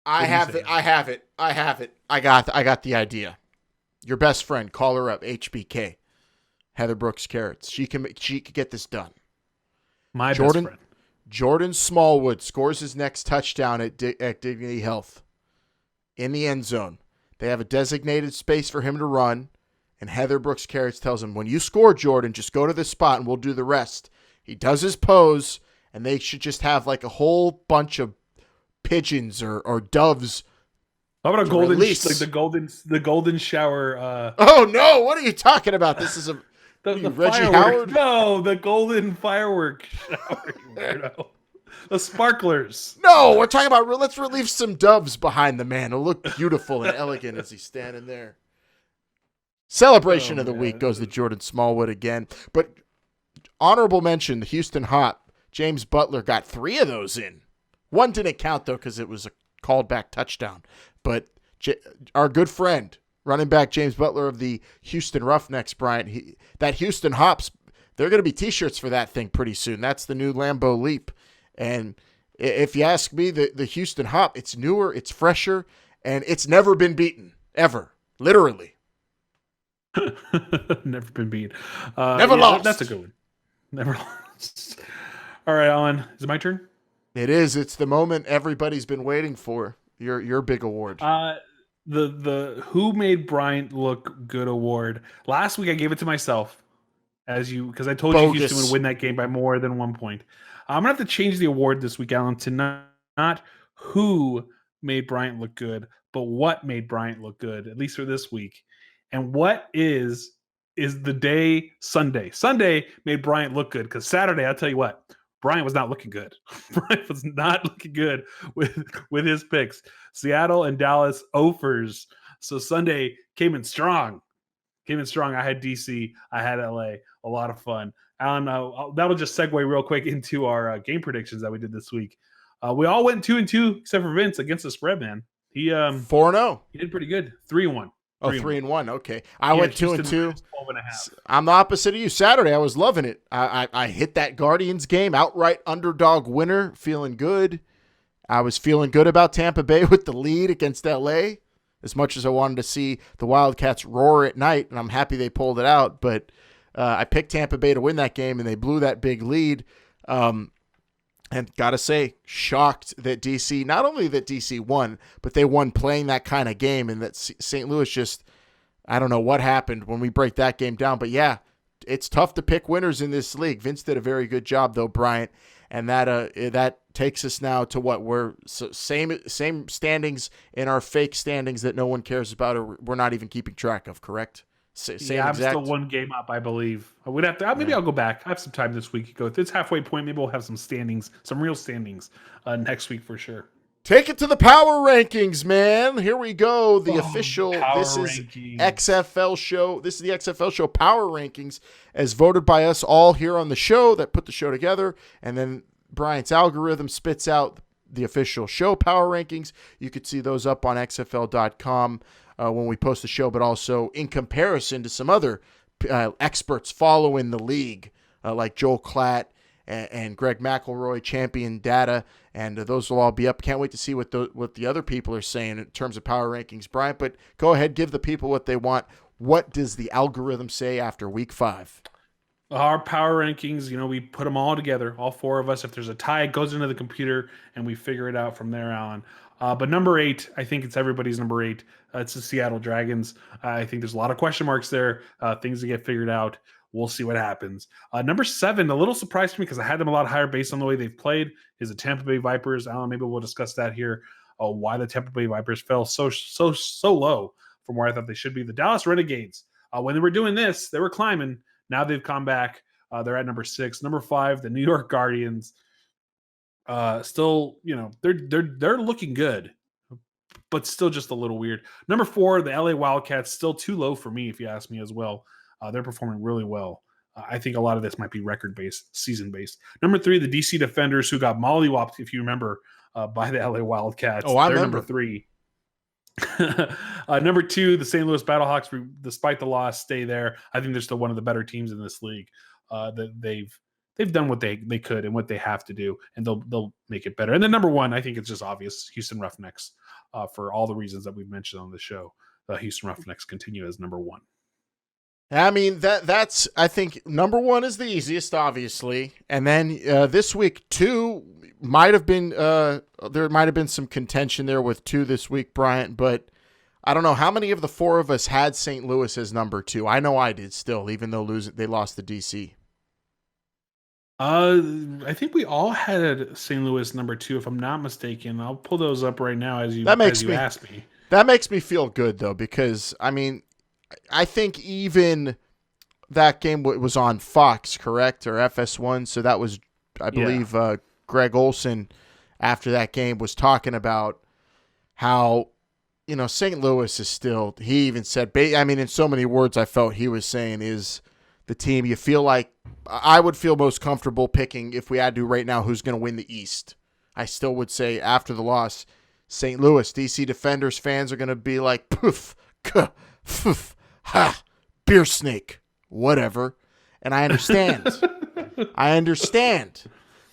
I have it. I got the idea. Your best friend, call her up. HBK, Heather Brooks Carrots. She could get this done. Best friend. Jordan Smallwood scores his next touchdown at Dignity Health in the end zone. They have a designated space for him to run, and Heather Brooks Carrots tells him, when you score, Jordan, just go to this spot and we'll do the rest. He does his pose, and they should just have like a whole bunch of pigeons or doves. How about a golden release? Like the golden shower? Oh no! What are you talking about? This is the Reggie Howard. No, the golden firework shower. Weirdo. The sparklers. No, we're talking about. Let's relieve some doves behind the man. It'll look beautiful and elegant as he's standing there. Celebration of the week goes to Jordan Smallwood again, but honorable mention: the Houston Hop. James Butler got 3 of those in. One didn't count, though, because it was a called back touchdown. But our good friend, running back James Butler of the Houston Roughnecks, Bryant, that Houston Hops, they're going to be T-shirts for that thing pretty soon. That's the new Lambeau Leap. And if you ask me, the Houston Hop, it's newer, it's fresher, and it's never been beaten, ever. Literally. Never been beat. Never lost. That's a good one. Never lost. All right, Alan. Is it my turn? It is. It's the moment everybody's been waiting for. Your big award. The Who Made Bryant Look Good award. Last week I gave it to myself, because I told you Houston would win that game by more than 1 point. I'm gonna have to change the award this week, Alan, to not who made Bryant look good, but what made Bryant look good, at least for this week. And what is the day Sunday. Sunday made Bryant look good, because Saturday, I'll tell you what, Bryant was not looking good. Bryant was not looking good with his picks. Seattle and Dallas offers. So Sunday came in strong. I had DC. I had LA. A lot of fun. Alan, that'll just segue real quick into our game predictions that we did this week. We all went 2-2, except for Vince against the spread, man. He 4-0. He did pretty good. 3-1. Oh, 3-1. Okay. I went 2-2. 12.5. I'm the opposite of you. Saturday, I was loving it. I hit that Guardians game, outright underdog winner, feeling good. I was feeling good about Tampa Bay with the lead against LA, as much as I wanted to see the Wildcats roar at night, and I'm happy they pulled it out. But I picked Tampa Bay to win that game, and they blew that big lead. And got to say, shocked that DC, not only that DC won, but they won playing that kind of game, and that St. Louis just, I don't know what happened when we break that game down. But yeah, it's tough to pick winners in this league. Vince did a very good job, though, Bryant. And that takes us now to what we're same standings in our fake standings that no one cares about, or we're not even keeping track of, correct? I'm still 1 game up, I believe. I would have to. Maybe I'll go back. I have some time this week to go. It's halfway point. Maybe we'll have some standings, some real standings next week for sure. Take it to the power rankings, man. Here we go. The official. This is rankings. XFL show. This is the XFL show power rankings, as voted by us all here on the show that put the show together, and then Bryant's algorithm spits out the official show power rankings. You could see those up on XFL.com. When we post the show, but also in comparison to some other experts following the league, like Joel Klatt and Greg McElroy, champion data, and those will all be up. Can't wait to see what the other people are saying in terms of power rankings, Bryant, but go ahead, give the people what they want. What does the algorithm say after week 5? Our power rankings, we put them all together, all 4 of us. If there's a tie, it goes into the computer, and we figure it out from there on. But number 8, I think it's everybody's number 8. It's the Seattle Dragons. I think there's a lot of question marks there, things to get figured out. We'll see what happens. Number 7, a little surprised to me because I had them a lot higher based on the way they've played, is the Tampa Bay Vipers. Alan, maybe we'll discuss that here, why the Tampa Bay Vipers fell so low from where I thought they should be. The Dallas Renegades, when they were doing this, they were climbing. Now they've come back. They're at number 6. Number 5, the New York Guardians. Still, they're looking good, but still just a little weird. Number 4, the LA Wildcats, still too low for me, if you ask me as well. They're performing really well. I think a lot of this might be record-based, season-based. Number 3, the DC Defenders, who got mollywopped, if you remember, by the LA Wildcats. Oh, I They're remember. number 3. Number 2, the St. Louis Battlehawks, despite the loss, stay there. I think they're still one of the better teams in this league. That they've done what they could and what they have to do, and they'll make it better. And then number 1, I think it's just obvious, Houston Roughnecks, for all the reasons that we've mentioned on the show. The Houston Roughnecks continue as number 1. I mean, that's I think number 1 is the easiest, obviously, and then this week 2 might have been there might have been some contention there with 2 this week, Bryant, but I don't know how many of the 4 of us had St. Louis as number 2. I know I did still, even though they lost to DC. I think we all had St. Louis number 2, if I'm not mistaken. I'll pull those up right now as you ask me. That makes me feel good, though, because, I mean, I think even that game was on Fox, correct, or FS1, so that was, I believe, Greg Olson, after that game, was talking about how, St. Louis is still, he even said, I mean, in so many words I felt he was saying is the team you feel like, I would feel most comfortable picking, if we had to right now, who's going to win the East. I still would say after the loss, St. Louis, DC Defenders fans are going to be like, poof, poof, ha, beer snake, whatever. And I understand.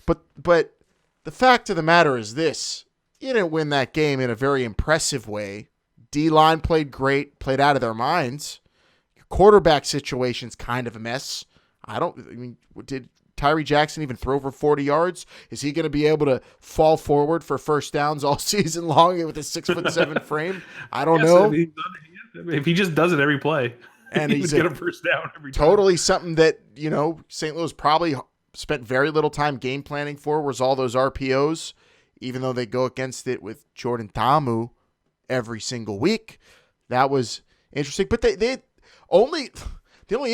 But the fact of the matter is this. You didn't win that game in a very impressive way, D-line played great, played out of their minds. Your quarterback situation's kind of a mess. Did Tyree Jackson even throw for 40 yards? Is he going to be able to fall forward for first downs all season long with a 6'7" frame? I don't know. If he just does it every play, and he's get a first down every time. Totally something that, St. Louis probably spent very little time game planning for was all those RPOs, even though they go against it with Jordan Ta'amu every single week. That was interesting. But the only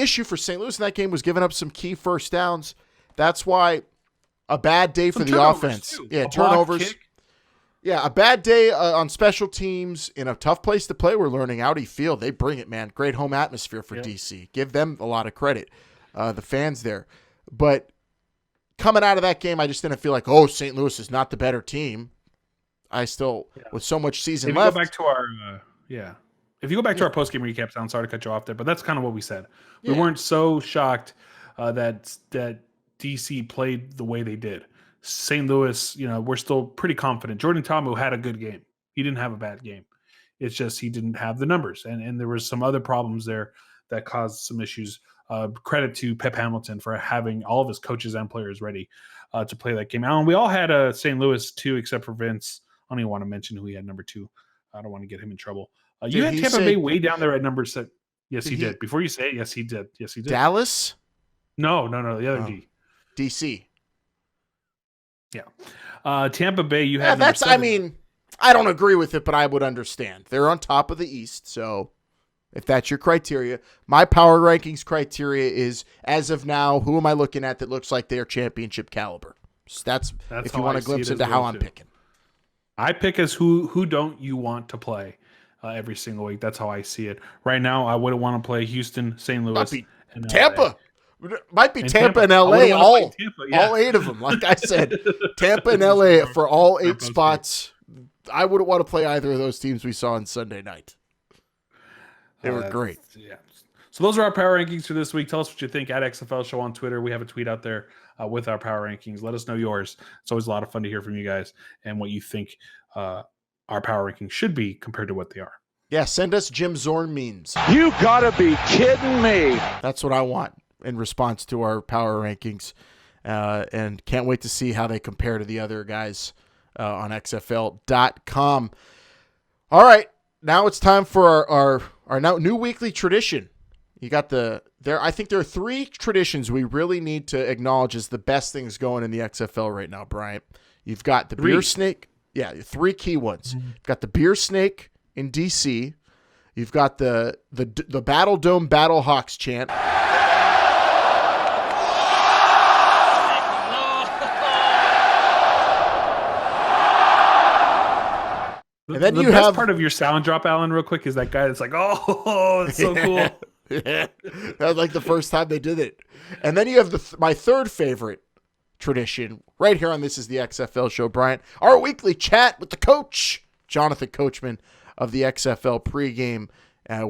issue for St. Louis in that game was giving up some key first downs. That's why a bad day for the offense. Too. Yeah, turnovers. Yeah, a bad day on special teams in a tough place to play. We're learning Audi Field. They bring it, man. Great home atmosphere for DC. Give them a lot of credit, the fans there. But coming out of that game, I just didn't feel like, St. Louis is not the better team. I still, with so much season left. Go back to our, If you go back to our post-game recaps, I'm sorry to cut you off there, but that's kind of what we said. We weren't so shocked that DC played the way they did. St. Louis, we're still pretty confident. Jordan Ta'amu had a good game. He didn't have a bad game. It's just he didn't have the numbers. And there was some other problems there that caused some issues. Credit to Pep Hamilton for having all of his coaches and players ready to play that game. Alan, we all had St. Louis 2 except for Vince. I don't even want to mention who he had number 2. I don't want to get him in trouble. You had Tampa Bay way down there at number 6. Yes, he did. Before you say it, yes, he did. Yes, he did. Dallas? No, the other D. DC. Yeah. Tampa Bay, you had that's, 7. I don't agree with it, but I would understand. They're on top of the East, so if that's your criteria. My power rankings criteria is, as of now, who am I looking at that looks like they're championship caliber? So that's if you want a glimpse into how I'm picking. I pick as who don't you want to play every single week. That's how I see it. Right now, I wouldn't want to play Houston, St. Louis, and Tampa. Might be Tampa and LA, all 8 of them. Like I said, Tampa and LA for all 8 spots. I wouldn't want to play either of those teams we saw on Sunday night. They were great. Yeah. So those are our power rankings for this week. Tell us what you think at XFL Show on Twitter. We have a tweet out there with our power rankings. Let us know yours. It's always a lot of fun to hear from you guys and what you think our power rankings should be compared to what they are. Yeah, send us Jim Zorn memes. You gotta be kidding me. That's what I want in response to our power rankings. And can't wait to see how they compare to the other guys on XFL.com. All right, now it's time for our new weekly tradition. You got I think there are 3 traditions we really need to acknowledge as the best things going in the XFL right now, Bryant. You've got the beer snake. Yeah, 3 key ones. You've got the beer snake in DC. You've got the Battle Dome Battle Hawks chant. And then the best part of your sound drop, Alan, real quick, is that guy that's like, it's so cool. Yeah. That was like the first time they did it. And then you have my third favorite tradition right here on This Is the XFL Show, Bryant. Our weekly chat with the coach, Jonathan Coachman of the XFL Pregame.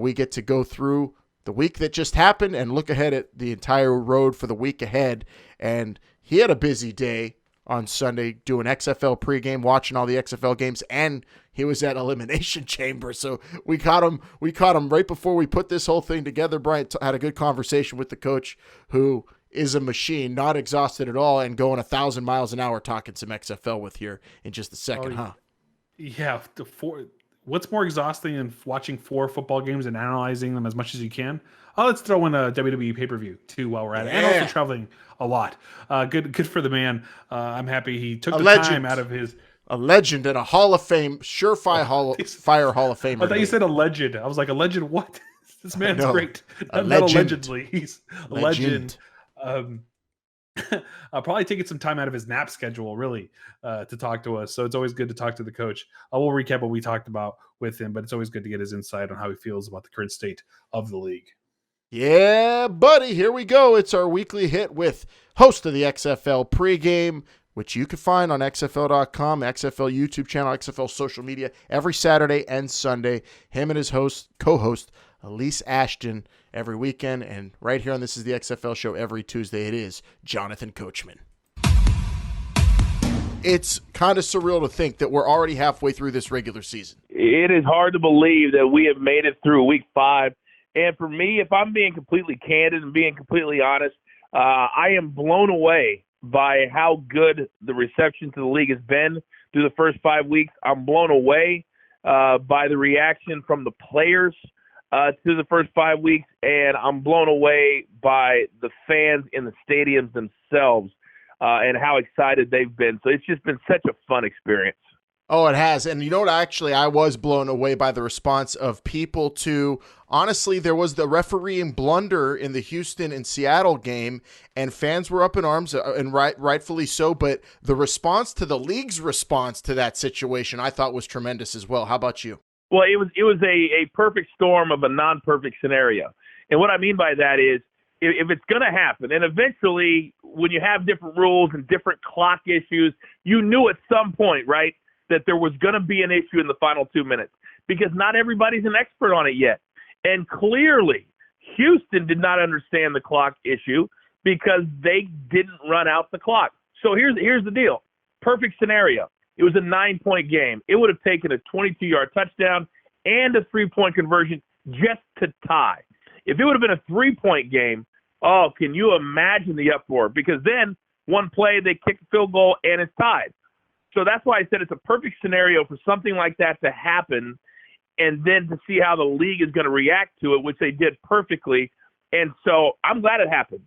We get to go through the week that just happened and look ahead at the entire road for the week ahead. And he had a busy day on Sunday doing XFL Pregame, watching all the XFL games, and he was at Elimination Chamber. So we caught him right before we put this whole thing together. Brian had a good conversation with the coach, who is a machine, not exhausted at all, and going 1,000 miles an hour talking some XFL with here in just a second, huh? Yeah. What's more exhausting than watching 4 football games and analyzing them as much as you can? Let's throw in a WWE pay-per-view too while we're at it, and also traveling a lot. Good for the man. I'm happy he took the time out of his. A legend and a Hall of Fame, surefire Hall of Famer. I thought you said a legend. I was like, a legend? What? This man's great. Not allegedly. He's a legend. Probably taking some time out of his nap schedule, really, to talk to us. So it's always good to talk to the coach. We'll recap what we talked about with him, but it's always good to get his insight on how he feels about the current state of the league. Yeah, buddy, here we go. It's our weekly hit with host of the XFL Pregame, which you can find on XFL.com, XFL YouTube channel, XFL social media, every Saturday and Sunday. Him and his co-host, Elise Ashton, every weekend. And right here on This Is the XFL Show every Tuesday, it is Jonathan Coachman. it's kind of surreal to think that we're already halfway through this regular season. It is hard to believe that we have made it through week 5. And for me, if I'm being completely candid and being completely honest, I am blown away by how good the reception to the league has been through the first 5 weeks. I'm blown away by the reaction from the players to the first 5 weeks, and I'm blown away by the fans in the stadiums themselves and how excited they've been. So it's just been such a fun experience. Oh, it has. And you know what? Actually, I was blown away by the response of people to, honestly, there was the refereeing blunder in the Houston and Seattle game, and fans were up in arms, and rightfully so. But the response to the league's response to that situation, I thought was tremendous as well. How about you? Well, it was a perfect storm of a non-perfect scenario. And what I mean by that is, if it's going to happen, and eventually when you have different rules and different clock issues, you knew at some point, right, that there was going to be an issue in the final 2 minutes because not everybody's an expert on it yet. And clearly, Houston did not understand the clock issue because they didn't run out the clock. So here's the deal. Perfect scenario. It was a 9-point game. It would have taken a 22-yard touchdown and a 3-point conversion just to tie. If it would have been a 3-point game, oh, can you imagine the uproar? Because then one play, they kick a field goal, and it's tied. So that's why I said it's a perfect scenario for something like that to happen and then to see how the league is going to react to it, which they did perfectly. And so I'm glad it happened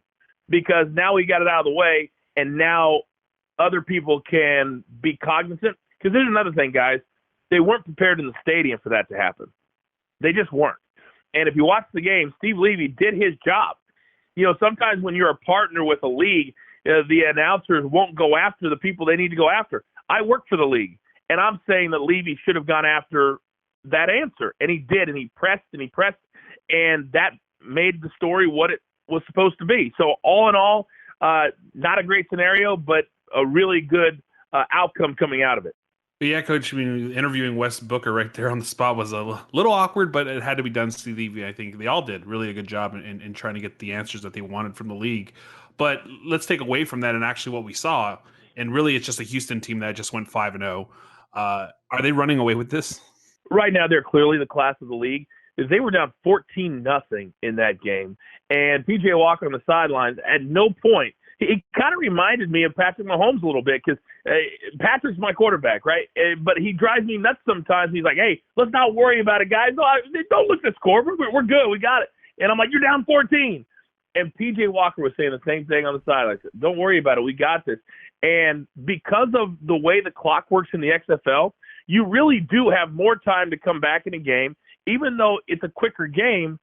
because now we got it out of the way, and now other people can be cognizant. Because there's another thing, guys. They weren't prepared in the stadium for that to happen. They just weren't. And if you watch the game, Steve Levy did his job. You know, sometimes when you're a partner with a league, the announcers won't go after the people they need to go after. I work for the league, and I'm saying that Levy should have gone after that answer, and he did, and he pressed, and that made the story what it was supposed to be. So all in all, not a great scenario, but a really good outcome coming out of it. But yeah, Coach, I mean, interviewing Wes Booker right there on the spot was a little awkward, but it had to be done. Steve Levy, I think they all did really a good job in trying to get the answers that they wanted from the league. But let's take away from that and actually what we saw. And really, it's just a Houston team that just went 5-0. Are they running away with this? Right now, they're clearly the class of the league. They were down 14-0 in that game. And P.J. Walker on the sidelines, at no point, he kind of reminded me of Patrick Mahomes a little bit because Patrick's my quarterback, right? But he drives me nuts sometimes. He's like, hey, let's not worry about it, guys. Don't look at the score. We're good. We got it. And I'm like, you're down 14. And P.J. Walker was saying the same thing on the sidelines. Don't worry about it. We got this. And because of the way the clock works in the XFL, you really do have more time to come back in a game. Even though it's a quicker game,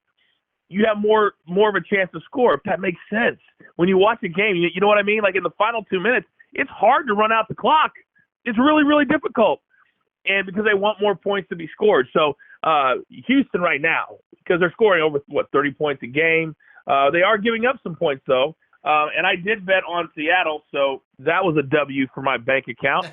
you have more of a chance to score, if that makes sense. When you watch a game, you know what I mean? Like in the final 2 minutes, it's hard to run out the clock. It's really, really difficult. And because they want more points to be scored. So Houston right now, because they're scoring over, 30 points a game, they are giving up some points, though. And I did bet on Seattle, so that was a W for my bank account.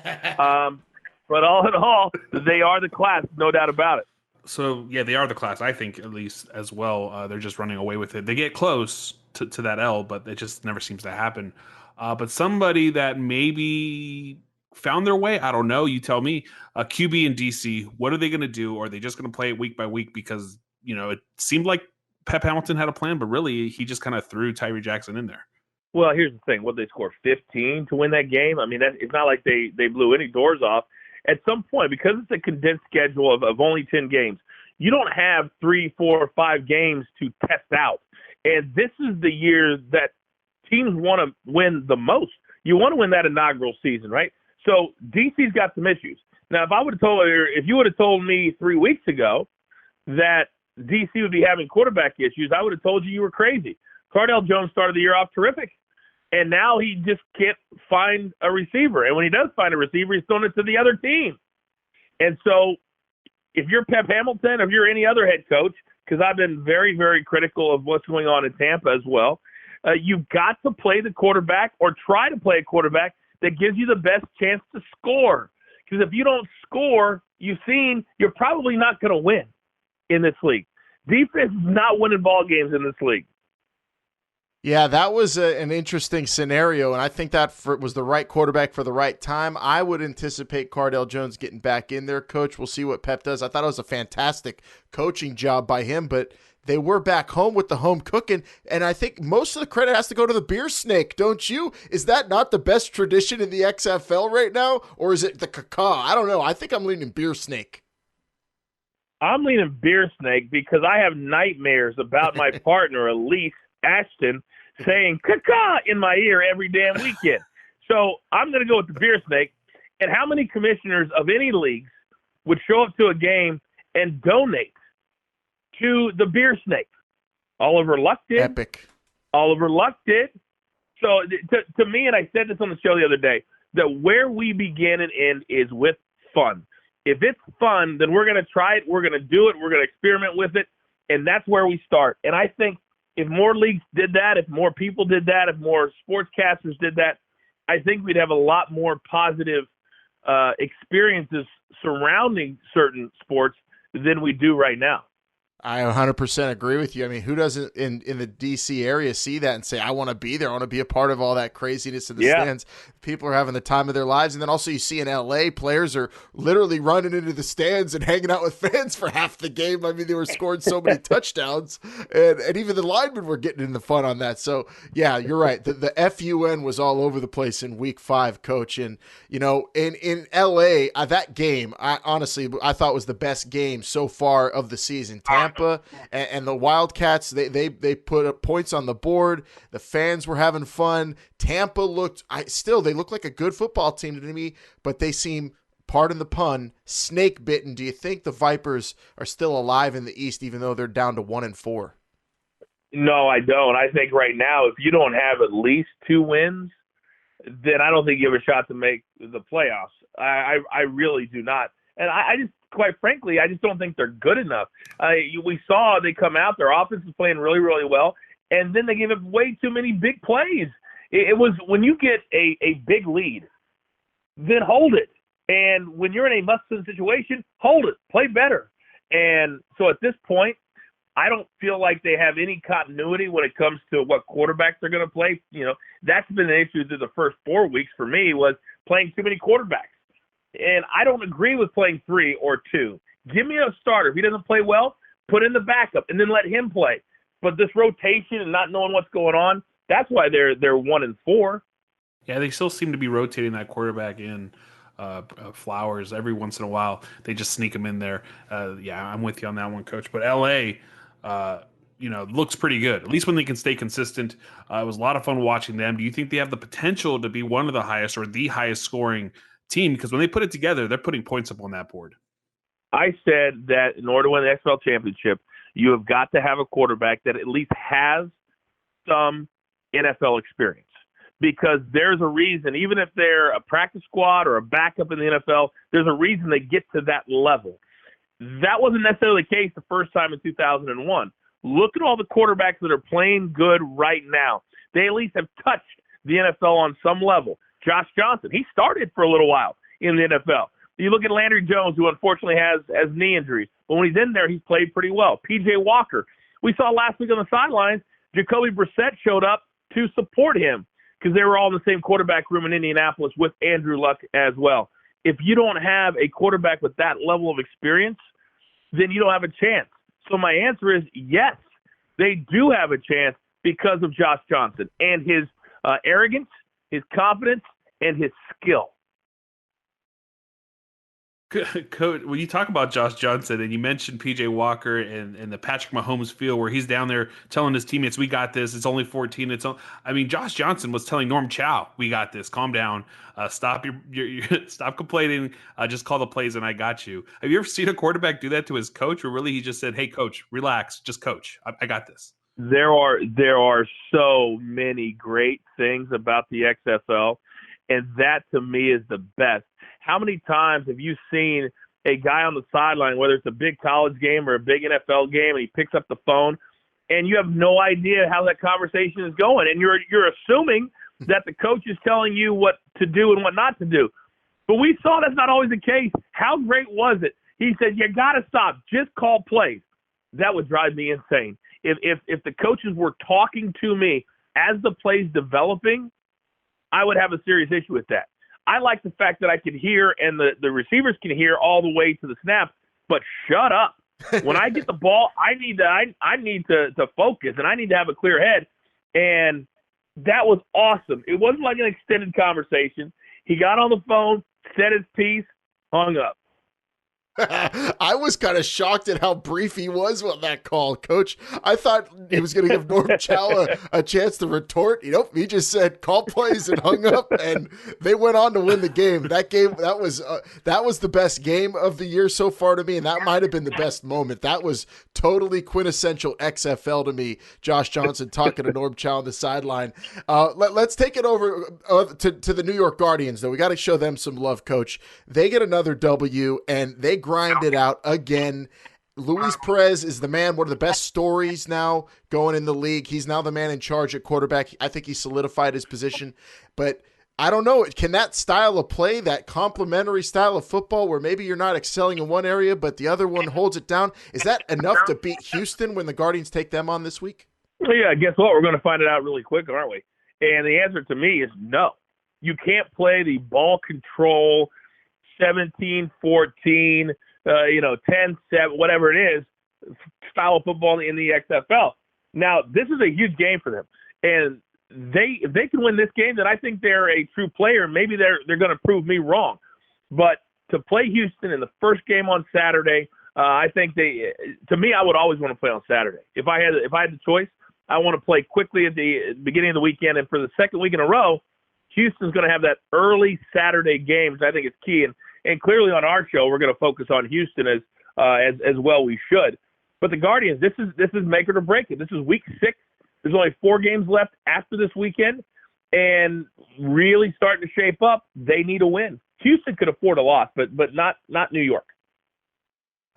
But all in all, they are the class, no doubt about it. So, yeah, they are the class, I think, at least as well. They're just running away with it. They get close to that L, but it just never seems to happen. But somebody that maybe found their way, I don't know, you tell me, QB in DC, what are they going to do? Or are they just going to play it week by week? Because, you know, it seemed like Pep Hamilton had a plan, but really he just kind of threw Tyree Jackson in there. Well, here's the thing. What, they score 15 to win that game? I mean, it's not like they blew any doors off. At some point, because it's a condensed schedule of only 10 games, you don't have 3, 4, 5 games to test out. And this is the year that teams want to win the most. You want to win that inaugural season, right? So DC's got some issues. Now, if you would have told me 3 weeks ago that DC would be having quarterback issues, I would have told you were crazy. Cardell Jones started the year off terrific. And now he just can't find a receiver. And when he does find a receiver, he's throwing it to the other team. And so if you're Pep Hamilton, if you're any other head coach, because I've been very, very critical of what's going on in Tampa as well, you've got to play the quarterback or try to play a quarterback that gives you the best chance to score. Because if you don't score, you've seen you're probably not going to win in this league. Defense is not winning ball games in this league. Yeah, that was an interesting scenario, and I think that was the right quarterback for the right time. I would anticipate Cardale Jones getting back in there, Coach. We'll see what Pep does. I thought it was a fantastic coaching job by him, but they were back home with the home cooking, and I think most of the credit has to go to the beer snake, don't you? Is that not the best tradition in the XFL right now, or is it the caca? I don't know. I think I'm leaning beer snake. I'm leaning beer snake because I have nightmares about my partner, Elise Ashton, saying caca in my ear every damn weekend. So I'm going to go with the beer snake. And how many commissioners of any leagues would show up to a game and donate to the beer snake? Oliver Luck did. Epic. Oliver Luck did. So to me, and I said this on the show the other day, that where we begin and end is with fun. If it's fun, then we're going to try it. We're going to do it. We're going to experiment with it. And that's where we start. And I think if more leagues did that, if more people did that, if more sportscasters did that, I think we'd have a lot more positive experiences surrounding certain sports than we do right now. I 100% agree with you. I mean, who doesn't in the D.C. area see that and say, I want to be there. I want to be a part of all that craziness in the stands. People are having the time of their lives. And then also you see in L.A., players are literally running into the stands and hanging out with fans for half the game. I mean, they were scoring so many touchdowns. And even the linemen were getting in the fun on that. So, yeah, you're right. The FUN was all over the place in Week 5, Coach. And, you know, in L.A., that game, I thought was the best game so far of the season. Tampa and the Wildcats, they put up points on the board. The fans were having fun. Tampa they look like a good football team to me, but they seem, pardon the pun, snake bitten. Do you think the Vipers are still alive in the East, even though they're down to 1-4? No, I don't. I think right now, if you don't have at least 2 wins, then I don't think you have a shot to make the playoffs. I really do not. And I just, quite frankly, I just don't think they're good enough. We saw they come out, their offense is playing really, really well, and then they gave up way too many big plays. It was when you get a big lead, then hold it. And when you're in a must-win situation, hold it. Play better. And so at this point, I don't feel like they have any continuity when it comes to what quarterbacks they're going to play. You know, that's been an issue through the first 4 weeks for me, was playing too many quarterbacks. And I don't agree with playing 3 or 2. Give me a starter. If he doesn't play well, put in the backup and then let him play. But this rotation and not knowing what's going on, that's why they're 1-4. Yeah, they still seem to be rotating that quarterback in. Flowers every once in a while. They just sneak him in there. Yeah, I'm with you on that one, Coach. But LA, looks pretty good, at least when they can stay consistent. It was a lot of fun watching them. Do you think they have the potential to be one of the highest or the highest scoring team? Because when they put it together, they're putting points up on that board. I said that in order to win the XFL championship, you have got to have a quarterback that at least has some NFL experience. Because there's a reason, even if they're a practice squad or a backup in the NFL, there's a reason they get to that level. That wasn't necessarily the case the first time in 2001. Look at all the quarterbacks that are playing good right now. They at least have touched the NFL on some level. Josh Johnson, he started for a little while in the NFL. You look at Landry Jones, who unfortunately has knee injuries. But when he's in there, he's played pretty well. P.J. Walker. We saw last week on the sidelines, Jacoby Brissett showed up to support him because they were all in the same quarterback room in Indianapolis with Andrew Luck as well. If you don't have a quarterback with that level of experience, then you don't have a chance. So my answer is yes, they do have a chance because of Josh Johnson and his arrogance, his confidence, and his skill. Coach, when you talk about Josh Johnson and you mentioned P.J. Walker and the Patrick Mahomes feel where he's down there telling his teammates, we got this, it's only 14. Josh Johnson was telling Norm Chow, we got this, calm down, stop stop complaining, just call the plays and I got you. Have you ever seen a quarterback do that to his coach, or really he just said, hey, coach, relax, just coach, I got this? There are so many great things about the XFL, and that to me is the best. How many times have you seen a guy on the sideline, whether it's a big college game or a big NFL game, and he picks up the phone, and you have no idea how that conversation is going, and you're assuming that the coach is telling you what to do and what not to do. But we saw that's not always the case. How great was it? He said, you got to stop. Just call plays. That would drive me insane. If the coaches were talking to me as the play's developing, I would have a serious issue with that. I like the fact that I can hear and the receivers can hear all the way to the snap, but shut up. When I get the ball, I need to focus, and I need to have a clear head. And that was awesome. It wasn't like an extended conversation. He got on the phone, said his piece, hung up. I was kind of shocked at how brief he was on that call, Coach. I thought he was going to give Norm Chow a chance to retort. He just said call plays and hung up, and they went on to win the game. That was the best game of the year so far to me, and that might have been the best moment. That was totally quintessential XFL to me. Josh Johnson talking to Norm Chow on the sideline. Let's take it over to the New York Guardians, though. We got to show them some love, Coach. They get another W, and they grind it out again. Luis Perez is the man, one of the best stories now going in the league. He's now the man in charge at quarterback. I think he solidified his position, but I don't know. Can that style of play, that complementary style of football where maybe you're not excelling in one area, but the other one holds it down, is that enough to beat Houston when the Guardians take them on this week? Well, yeah, guess what? We're going to find it out really quick, aren't we? And the answer to me is no. You can't play the ball control 17-14, 10-7, whatever it is, style of football in the XFL. Now, this is a huge game for them. And if they can win this game, then I think they're a true player. Maybe they're going to prove me wrong. But to play Houston in the first game on Saturday, I think to me, I would always want to play on Saturday. If I had the choice, I want to play quickly at the beginning of the weekend. And for the second week in a row, Houston's going to have that early Saturday game, which I think is key. And clearly on our show, we're going to focus on Houston as well we should. But the Guardians, this is make it or break it. This is week 6. There's only 4 games left after this weekend, and really starting to shape up. They need a win. Houston could afford a loss, but not New York.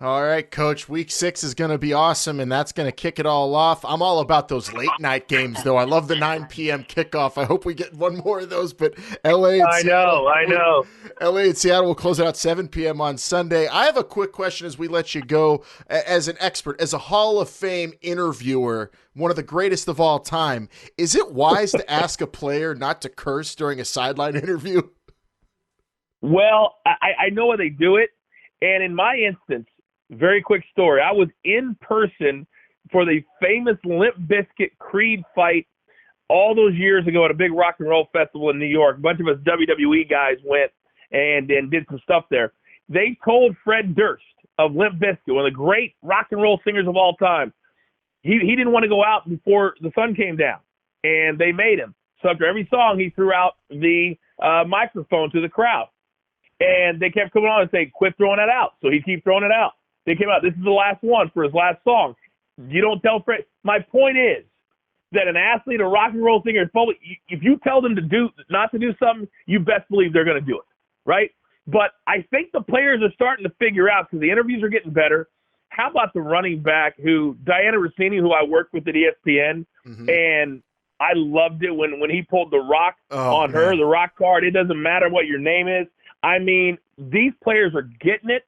All right, Coach, week 6 is going to be awesome, and that's going to kick it all off. I'm all about those late-night games, though. I love the 9 p.m. kickoff. I hope we get one more of those, but L.A. and Seattle, I know. L.A. and Seattle will close out 7 p.m. on Sunday. I have a quick question as we let you go. As an expert, as a Hall of Fame interviewer, one of the greatest of all time, is it wise to ask a player not to curse during a sideline interview? Well, I know why they do it, and in my instance, very quick story. I was in person for the famous Limp Bizkit Creed fight all those years ago at a big rock and roll festival in New York. A bunch of us WWE guys went and did some stuff there. They told Fred Durst of Limp Bizkit, one of the great rock and roll singers of all time, he didn't want to go out before the sun came down, and they made him. So after every song, he threw out the microphone to the crowd. And they kept coming on and saying, quit throwing that out. So he'd keep throwing it out. They came out, this is the last one for his last song. You don't tell Fred. My point is that an athlete, a rock and roll singer, if you tell them not to do something, you best believe they're going to do it, right? But I think the players are starting to figure out, because the interviews are getting better. How about the running back Diana Rossini, who I worked with at ESPN, and I loved it when he pulled the rock on her, the rock card. It doesn't matter what your name is. I mean, these players are getting it.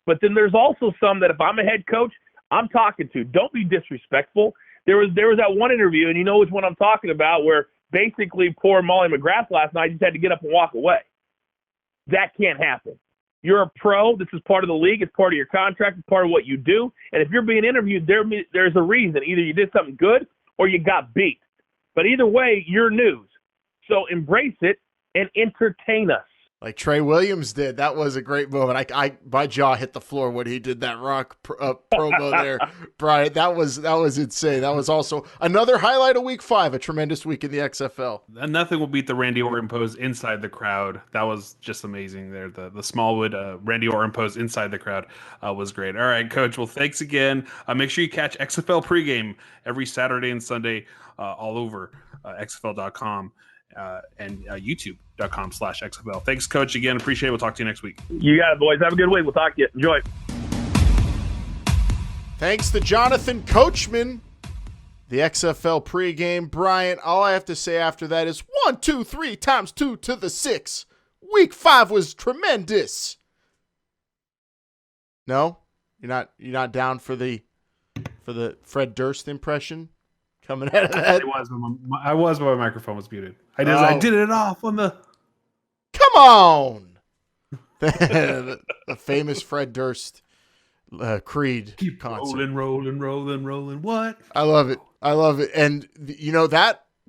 But then there's also some that if I'm a head coach, I'm talking to. Don't be disrespectful. There was that one interview, and you know which one I'm talking about, where basically poor Molly McGrath last night just had to get up and walk away. That can't happen. You're a pro. This is part of the league. It's part of your contract. It's part of what you do. And if you're being interviewed, there's a reason. Either you did something good or you got beat. But either way, you're news. So embrace it and entertain us. Like Trey Williams did. That was a great moment. My jaw hit the floor when he did that rock promo there, Brian. That was insane. That was also another highlight of week 5, a tremendous week in the XFL. Nothing will beat the Randy Orton pose inside the crowd. That was just amazing there. The Smallwood Randy Orton pose inside the crowd was great. All right, Coach. Well, thanks again. Make sure you catch XFL Pregame every Saturday and Sunday all over XFL.com. And youtube.com/XFL. Thanks, Coach. Again, appreciate it. We'll talk to you next week. You got it, boys. Have a good week. We'll talk to you. Enjoy. Thanks to Jonathan Coachman. The XFL pregame. Brian, all I have to say after that is 1, 2, 3 times 2 to the 6. Week 5 was tremendous. No? You're not down for the Fred Durst impression? coming out of that. I was, but my microphone was muted. I did it off on the. Come on. The famous Fred Durst Creed Keep concert. rolling. What? I love it. And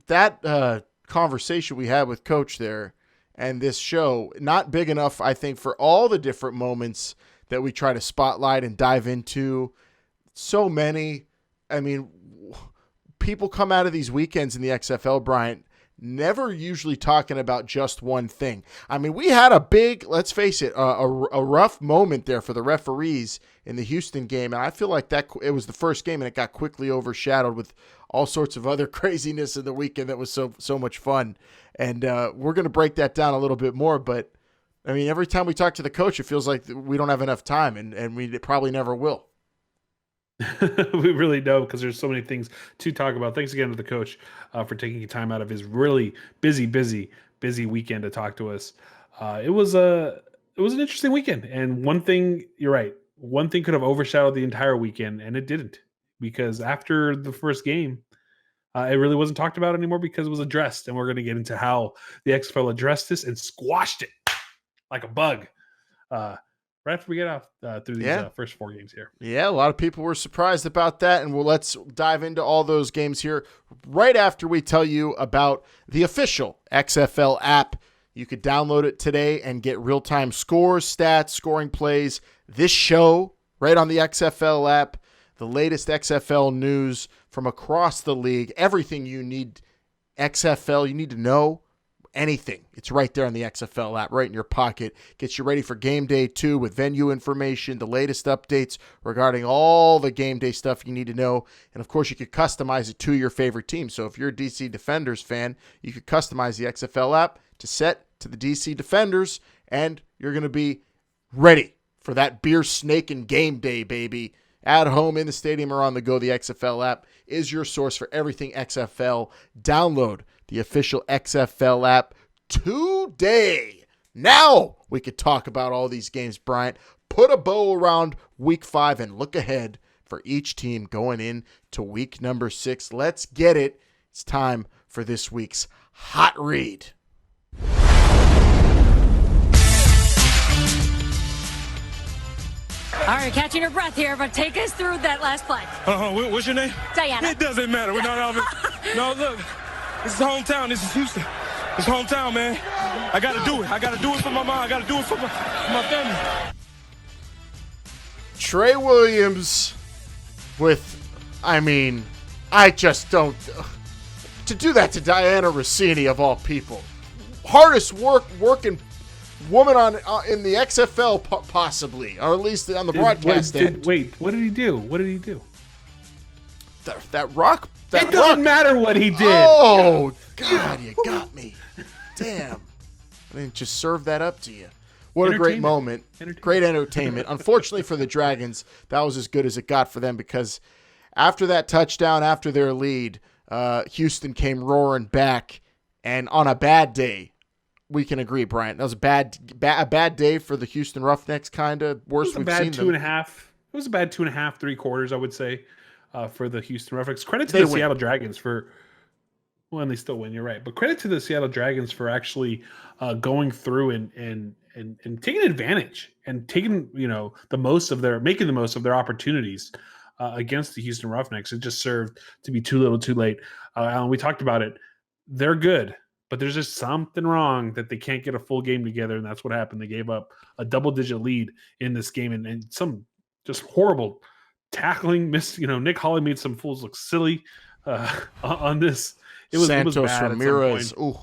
that conversation we had with Coach there and this show, not big enough, I think, for all the different moments that we try to spotlight and dive into. So many. I mean, people come out of these weekends in the XFL, Bryant, never usually talking about just one thing. I mean, we had a big, let's face it, a rough moment there for the referees in the Houston game, and I feel like that it was the first game, and it got quickly overshadowed with all sorts of other craziness in the weekend that was so much fun. And we're going to break that down a little bit more, but I mean, every time we talk to the coach, it feels like we don't have enough time, and we probably never will. We really don't, because there's so many things to talk about. Thanks again to the coach for taking time out of his really busy weekend to talk to us. It was an interesting weekend, and one thing, you're right, one thing could have overshadowed the entire weekend, and it didn't, because after the first game, it really wasn't talked about anymore because it was addressed, and we're going to get into how the XFL addressed this and squashed it like a bug. Right after we get off through these first 4 games here. Yeah, a lot of people were surprised about that, and let's dive into all those games here right after we tell you about the official XFL app. You could download it today and get real-time scores, stats, scoring plays, this show right on the XFL app, the latest XFL news from across the league, everything you need XFL, you need to know. Anything. It's right there on the XFL app, right in your pocket. Gets you ready for game day 2 with venue information, the latest updates regarding all the game day stuff you need to know. And, of course, you could customize it to your favorite team. So if you're a DC Defenders fan, you could customize the XFL app to set to the DC Defenders, and you're going to be ready for that beer snake and game day, baby. At home, in the stadium, or on the go, the XFL app is your source for everything XFL. Download the official XFL app today. Now we could talk about all these games, Bryant. Put a bow around week 5 and look ahead for each team going into week number 6. Let's get it. It's time for this week's Hot Read. All right, catching your breath here, but take us through that last play. What's your name? Diana. It doesn't matter. We're not all. No, look. This is hometown. This is Houston. It's hometown, man. I got to do it. I got to do it for my mom. I got to do it for my family. Trey Williams I just don't. To do that to Diana Rossini, of all people. Hardest working woman in the XFL, possibly, or at least on the broadcast end. Wait, what did he do? That rock. It doesn't matter what he did. Oh, God, you got me. Damn. I didn't just serve that up to you. What a great moment. Great entertainment. Unfortunately for the Dragons, that was as good as it got for them, because after that touchdown, after their lead, Houston came roaring back, and on a bad day, we can agree, Bryant, that was a bad day for the Houston Roughnecks, kind of. Worst we've seen them. It was a bad 2.5, 3 quarters, I would say. For the Houston Roughnecks. Credit to the Seattle Dragons for, well, they still win, you're right. But credit to the Seattle Dragons for actually going through and taking advantage and taking, making the most of their opportunities against the Houston Roughnecks. It just served to be too little too late. Alan, we talked about it. They're good, but there's just something wrong that they can't get a full game together, and that's what happened. They gave up a double-digit lead in this game, and some just horrible tackling. Nick Hawley made some fools look silly on this. It was bad. Ramirez. Ooh,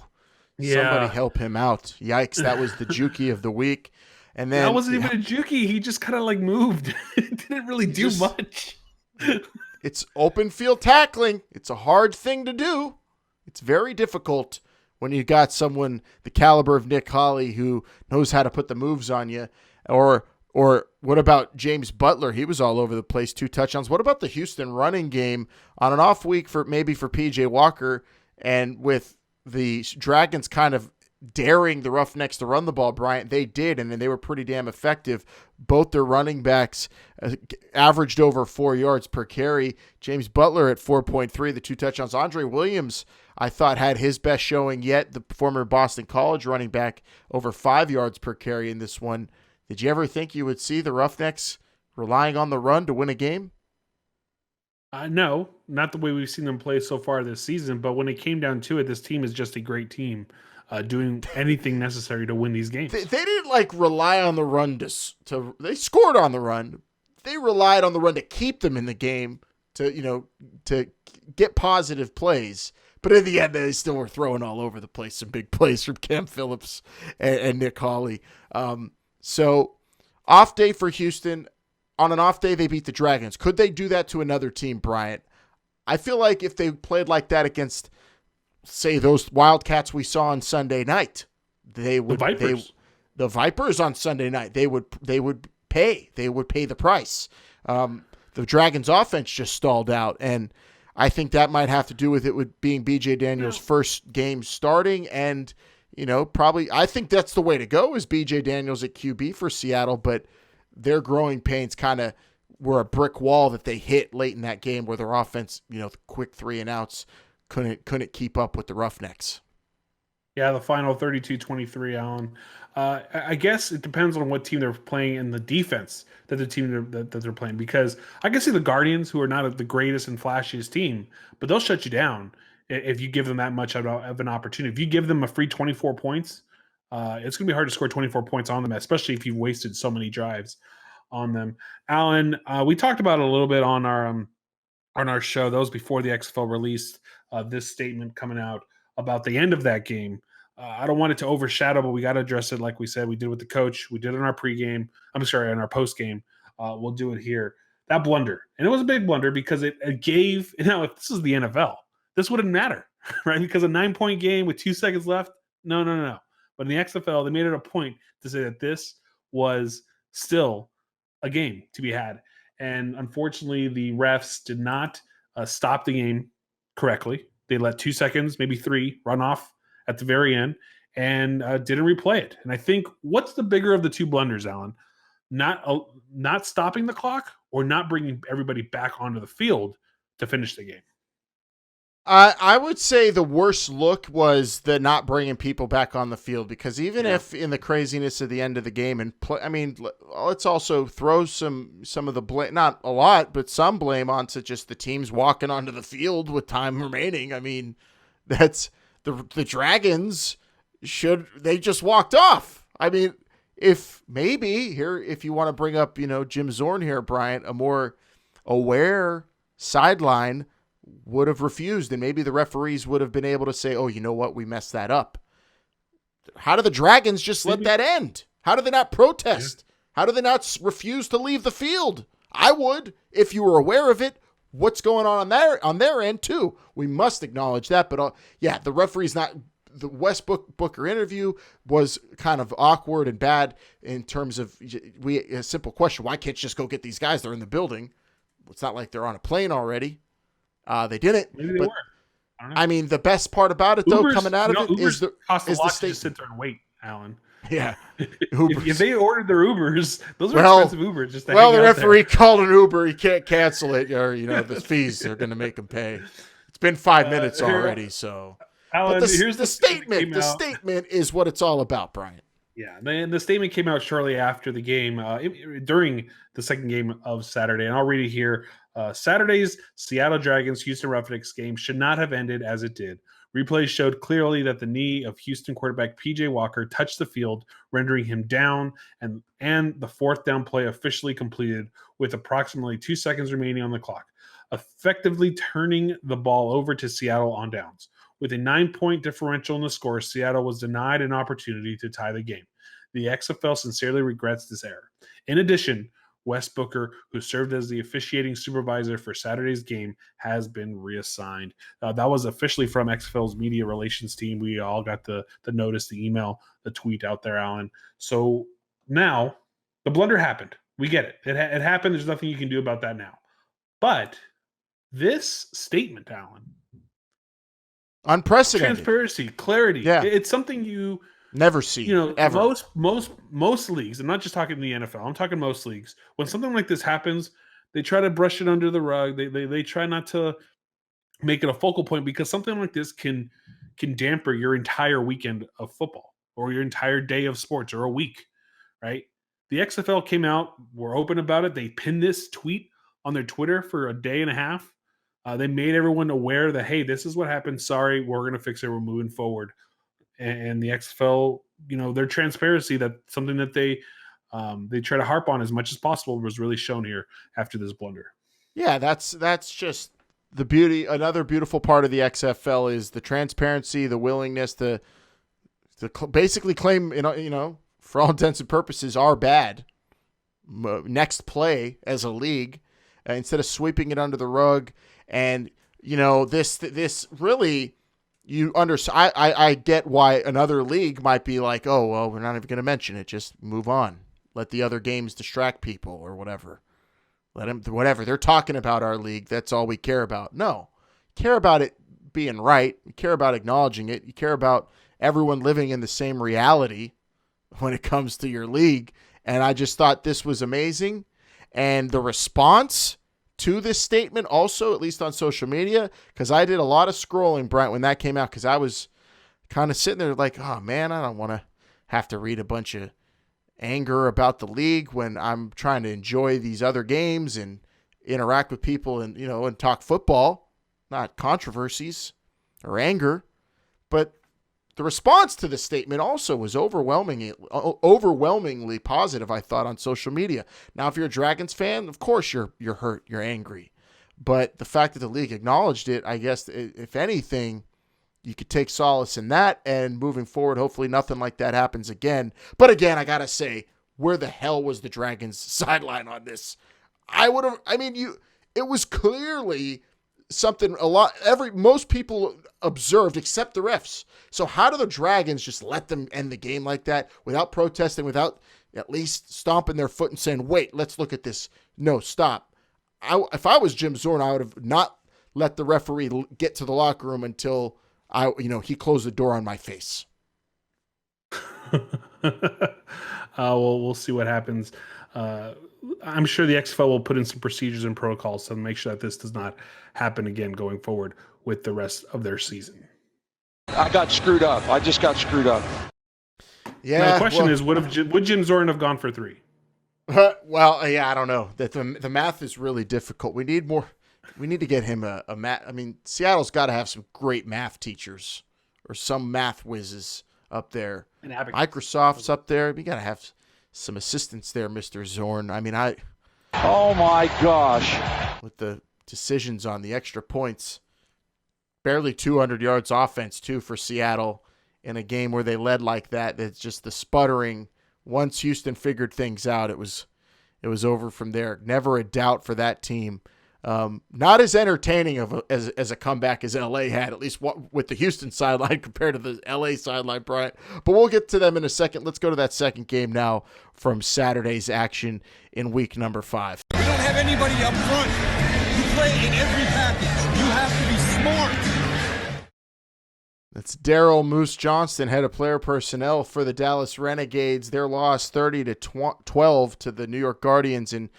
somebody help him out. Yikes, that was the Juki of the week. And then that wasn't even a Juki. He just kind of moved. It didn't really do much. It's open field tackling. It's a hard thing to do. It's very difficult when you got someone the caliber of Nick Hawley who knows how to put the moves on you. Or what about James Butler? He was all over the place, 2 touchdowns. What about the Houston running game on an off week for PJ Walker, and with the Dragons kind of daring the Roughnecks to run the ball, Bryant. They did, and they were pretty damn effective. Both their running backs averaged over 4 yards per carry. James Butler at 4.3, the 2 touchdowns. Andre Williams, I thought, had his best showing yet. The former Boston College running back, over 5 yards per carry in this one. Did you ever think you would see the Roughnecks relying on the run to win a game? No, not the way we've seen them play so far this season. But when it came down to it, this team is just a great team, doing anything necessary to win these games. They didn't rely on the run to. They scored on the run. They relied on the run to keep them in the game, to get positive plays. But in the end, they still were throwing all over the place. Some big plays from Cam Phillips and Nick Hawley. So off day for Houston. On an off day, they beat the Dragons. Could they do that to another team, Bryant? I feel like if they played like that against, say, those Wildcats we saw on Sunday night, they would. The Vipers. The Vipers on Sunday night, they would pay. They would pay the price. The Dragons' offense just stalled out, and I think that might have to do with it with being B.J. Daniels' first game starting, and probably I think that's the way to go is B.J. Daniels at QB for Seattle, but their growing pains kind of were a brick wall that they hit late in that game where their offense, the quick 3 and outs couldn't keep up with the Roughnecks. Yeah, the final 32-23, Alan. I guess it depends on what team they're playing and the defense that they're playing, because I can see the Guardians, who are not the greatest and flashiest team, but they'll shut you down if you give them that much of an opportunity. If you give them a free 24 points, it's going to be hard to score 24 points on them, especially if you've wasted so many drives on them. Alan, we talked about it a little bit on our show. That was before the XFL released this statement coming out about the end of that game. I don't want it to overshadow, but we got to address it like we said. We did with the coach. We did it in our pregame. In our postgame. We'll do it here. That blunder. And it was a big blunder because it gave – if this is the NFL, this wouldn't matter, right? Because a 9-point game with 2 seconds left, no. But in the XFL, they made it a point to say that this was still a game to be had. And unfortunately, the refs did not stop the game correctly. They let 2 seconds, maybe 3, run off at the very end and didn't replay it. And I think what's the bigger of the two blunders, Alan? Not stopping the clock or not bringing everybody back onto the field to finish the game? I would say the worst look was the not bringing people back on the field, because even if in the craziness of the end of the game and play, let's also throw some of the blame, not a lot, but some blame onto just the teams walking onto the field with time remaining. That's the Dragons they just walked off. If you want to bring up, Jim Zorn here, Bryant, a more aware sideline would have refused, and maybe the referees would have been able to say, oh, you know what, we messed that up. How do the Dragons just let that end? How do they not protest? How do they not refuse to leave the field? I would, if you were aware of it. What's going on their end too? We must acknowledge that. But the referee's not. The Wes Booker interview was kind of awkward and bad in terms of a simple question: why can't you just go get these guys? They're in the building. It's not like they're on a plane already. They didn't. Maybe they were. I don't know. The best part about it, though, coming out of it is the state. Just sit there and wait, Alan. Yeah. If they ordered their Ubers, those are expensive Ubers. Just to the referee called an Uber. He can't cancel it, or the fees are going to make him pay. It's been 5 minutes already, so. Alan, but here's the statement. The statement is what it's all about, Brian. Yeah, the statement came out shortly after the game, during the second game of Saturday, and I'll read it here. Saturday's Seattle Dragons Houston Roughnecks game should not have ended as it did. Replays showed clearly that the knee of Houston quarterback P.J. Walker touched the field, rendering him down, and the fourth down play officially completed with approximately 2 seconds remaining on the clock, effectively turning the ball over to Seattle on downs. With a 9-point differential in the score, Seattle was denied an opportunity to tie the game. The XFL sincerely regrets this error. In addition, Wes Booker, who served as the officiating supervisor for Saturday's game, has been reassigned. That was officially from XFL's media relations team. We all got the notice, the email, the tweet out there, Alan. So now the blunder happened. We get it. It happened. There's nothing you can do about that now. But this statement, Alan, Unprecedented. Transparency, clarity. Yeah. It's something you never see. Ever. Most leagues, I'm not just talking the NFL, I'm talking most leagues. When something like this happens, they try to brush it under the rug. They try not to make it a focal point, because something like this can damper your entire weekend of football or your entire day of sports or a week, right? The XFL came out, were open about it. They pinned this tweet on their Twitter for a day and a half. They made everyone aware that, hey, this is what happened. Sorry, we're going to fix it. We're moving forward. And the XFL, their transparency, that something that they try to harp on as much as possible, was really shown here after this blunder. Yeah, that's just the beauty. Another beautiful part of the XFL is the transparency, the willingness to basically claim, for all intents and purposes, are bad. Next play as a league, instead of sweeping it under the rug. And, this really, I get why another league might be like, oh, well, we're not even going to mention it. Just move on. Let the other games distract people or whatever. Let them, whatever. They're talking about our league. That's all we care about. No. You care about it being right. You care about acknowledging it. You care about everyone living in the same reality when it comes to your league. And I just thought this was amazing. And the response to this statement also, at least on social media, because I did a lot of scrolling, Brent, when that came out, because I was kind of sitting there like, oh, man, I don't want to have to read a bunch of anger about the league when I'm trying to enjoy these other games and interact with people and, and talk football, not controversies or anger. But the response to the statement also was overwhelmingly positive, I thought, on social media. Now, if you're a Dragons fan, of course you're hurt, you're angry. But the fact that the league acknowledged it, I guess, if anything, you could take solace in that. And moving forward, hopefully nothing like that happens again. But again, I got to say, where the hell was the Dragons sideline on this? It was clearly something most people observed except the refs. So how do the Dragons just let them end the game like that without protesting, without at least stomping their foot and saying, wait, let's look at this. No, stop. If I was Jim Zorn, I would have not let the referee get to the locker room until he closed the door on my face. We'll see what happens. I'm sure the XFL will put in some procedures and protocols to make sure that this does not happen again going forward with the rest of their season. I got screwed up. I just got screwed up. Yeah. Now the question is, would Jim Zorn have gone for 3? Well, yeah, I don't know. The math is really difficult. We need more. We need to get him a math. I mean, Seattle's got to have some great math teachers or some math whizzes up there. And Microsoft's up there. We got to have some assistants there, Mr. Zorn. I mean, oh my gosh. With the decisions on the extra points, barely 200 yards offense too for Seattle in a game where they led like that. That's just the sputtering. Once Houston figured things out, it was over from there. Never a doubt for that team. Not as entertaining as a comeback as LA had, at least with the Houston sideline compared to the LA sideline, Brian. But we'll get to them in a second. Let's go to that second game now from Saturday's action in week number 5. We don't have anybody up front. You play in every package. You have to be smart. That's Daryl Moose Johnston, head of player personnel for the Dallas Renegades. Their loss 30-12 to the New York Guardians. And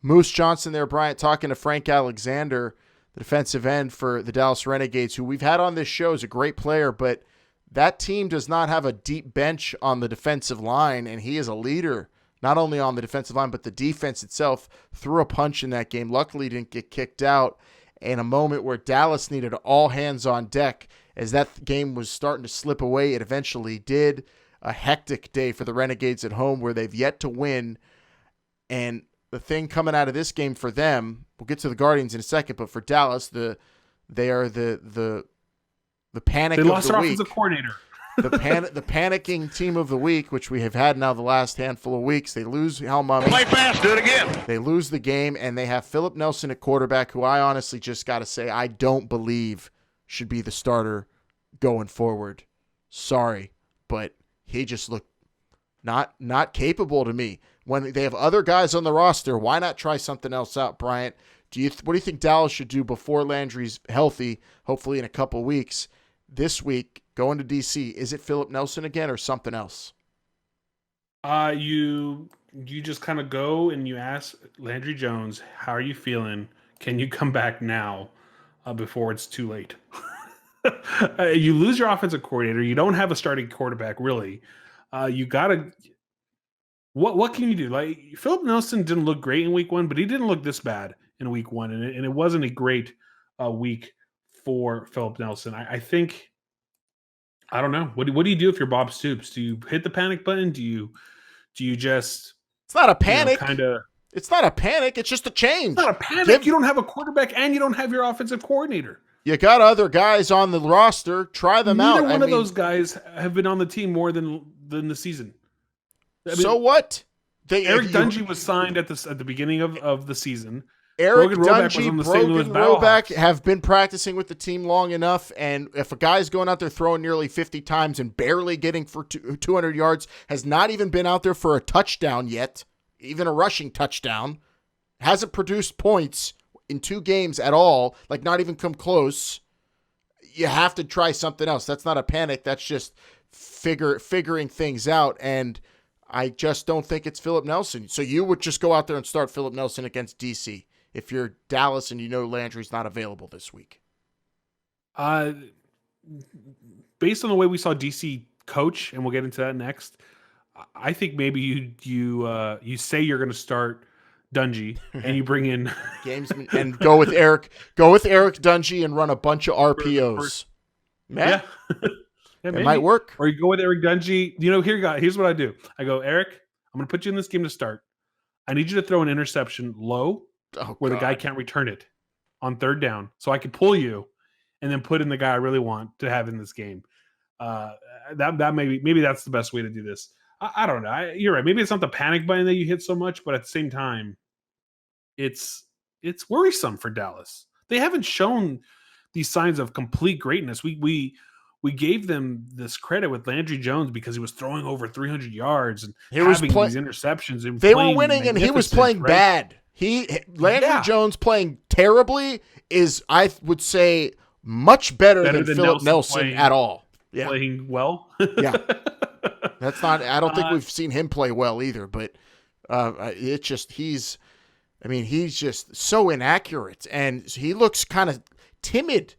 Moose Johnston there, Bryant, talking to Frank Alexander, the defensive end for the Dallas Renegades, who we've had on this show, is a great player, but that team does not have a deep bench on the defensive line, and he is a leader, not only on the defensive line, but the defense itself. Threw a punch in that game. Luckily, didn't get kicked out in a moment where Dallas needed all hands on deck. As that game was starting to slip away, it eventually did. A hectic day for the Renegades at home where they've yet to win, and the thing coming out of this game for them, we'll get to the Guardians in a second, but for Dallas, they are the panic of the week. They lost their offensive coordinator. the panicking team of the week, which we have had now the last handful of weeks. They lose Hal Mumme. Play fast, do it again. They lose the game, and they have Philip Nelson at quarterback, who I honestly just got to say I don't believe should be the starter going forward. Sorry, but he just looked not capable to me. When they have other guys on the roster, why not try something else out, Bryant? What do you think Dallas should do before Landry's healthy, hopefully in a couple weeks? this week going to DC, is it Philip Nelson again or something else? You just kind of go and you ask Landry Jones, how are you feeling? Can you come back now before it's too late? You lose your offensive coordinator. You don't have a starting quarterback, really. You got to – what can you do? Like, Philip Nelson didn't look great in week 1, but he didn't look this bad in week 1, and it wasn't a great week for Philip Nelson. I think – I don't know. What do you do if you're Bob Stoops? Do you hit the panic button? Do you just – It's not a panic. It's not a panic. It's just a change. It's not a panic. You don't have a quarterback and you don't have your offensive coordinator. You got other guys on the roster. Try them out. Neither one of those guys have been on the team more than the season. So what? Eric Dungy was signed at the beginning of the season. Eric Dungy, Brogan Roback have been practicing with the team long enough, and if a guy's going out there throwing nearly 50 times and barely getting for 200 yards, has not even been out there for a touchdown yet, even a rushing touchdown, hasn't produced points in 2 games at all, like not even come close, you have to try something else. That's not a panic. That's just figuring things out, and I just don't think it's Philip Nelson. So you would just go out there and start Philip Nelson against DC if you're Dallas and you know Landry's not available this week. Based on the way we saw DC coach, and we'll get into that next, I think maybe you say you're going to start Dungy and you bring in Gamesman and go with Eric Dungy and run a bunch of RPOs. Yeah. It might work. Or you go with Eric Dungy. Here's what I do. I go, Eric, I'm going to put you in this game to start. I need you to throw an interception low where the guy can't return it on 3rd down, so I can pull you and then put in the guy I really want to have in this game. That maybe that's the best way to do this. I don't know. You're right. Maybe it's not the panic button that you hit so much, but at the same time, it's worrisome for Dallas. They haven't shown these signs of complete greatness. We gave them this credit with Landry Jones because he was throwing over 300 yards and having these interceptions. And they were winning, and he was playing bad. Landry Jones playing terribly is, I would say, much better than Philip Nelson at all. Yeah. Playing well. Yeah. That's not, I don't think we've seen him play well either, but it's just, he's just so inaccurate, and he looks kind of timid,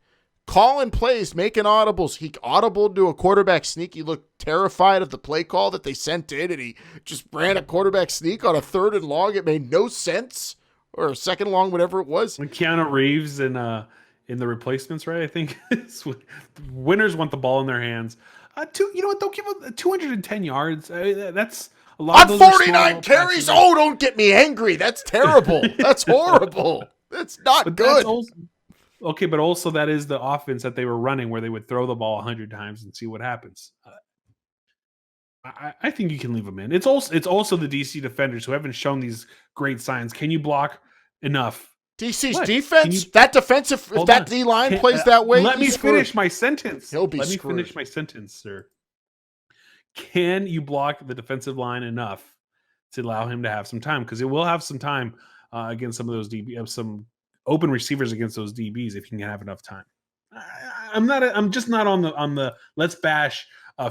calling plays, making audibles. He audibled to a quarterback sneak. He looked terrified of the play call that they sent in, and he just ran a quarterback sneak on a 3rd and long. It made no sense, or a 2nd long, whatever it was. When Keanu Reeves in the replacements, right? I think winners want the ball in their hands. You know what? Don't give up 210 yards. That's a lot. On 49 carries. Oh, don't get me angry. That's terrible. That's horrible. That's not good. Okay, but also that is the offense that they were running, where they would throw the ball 100 times and see what happens. I think you can leave them in. It's also the DC defenders who haven't shown these great signs. Can you block enough? DC's defense, that defensive, if that D line plays that way, let me finish my sentence. Let me finish my sentence, sir. Can you block the defensive line enough to allow him to have some time? Because it will have some time against some of those some open receivers against those DBs if you can have enough time. I'm just not on the let's bash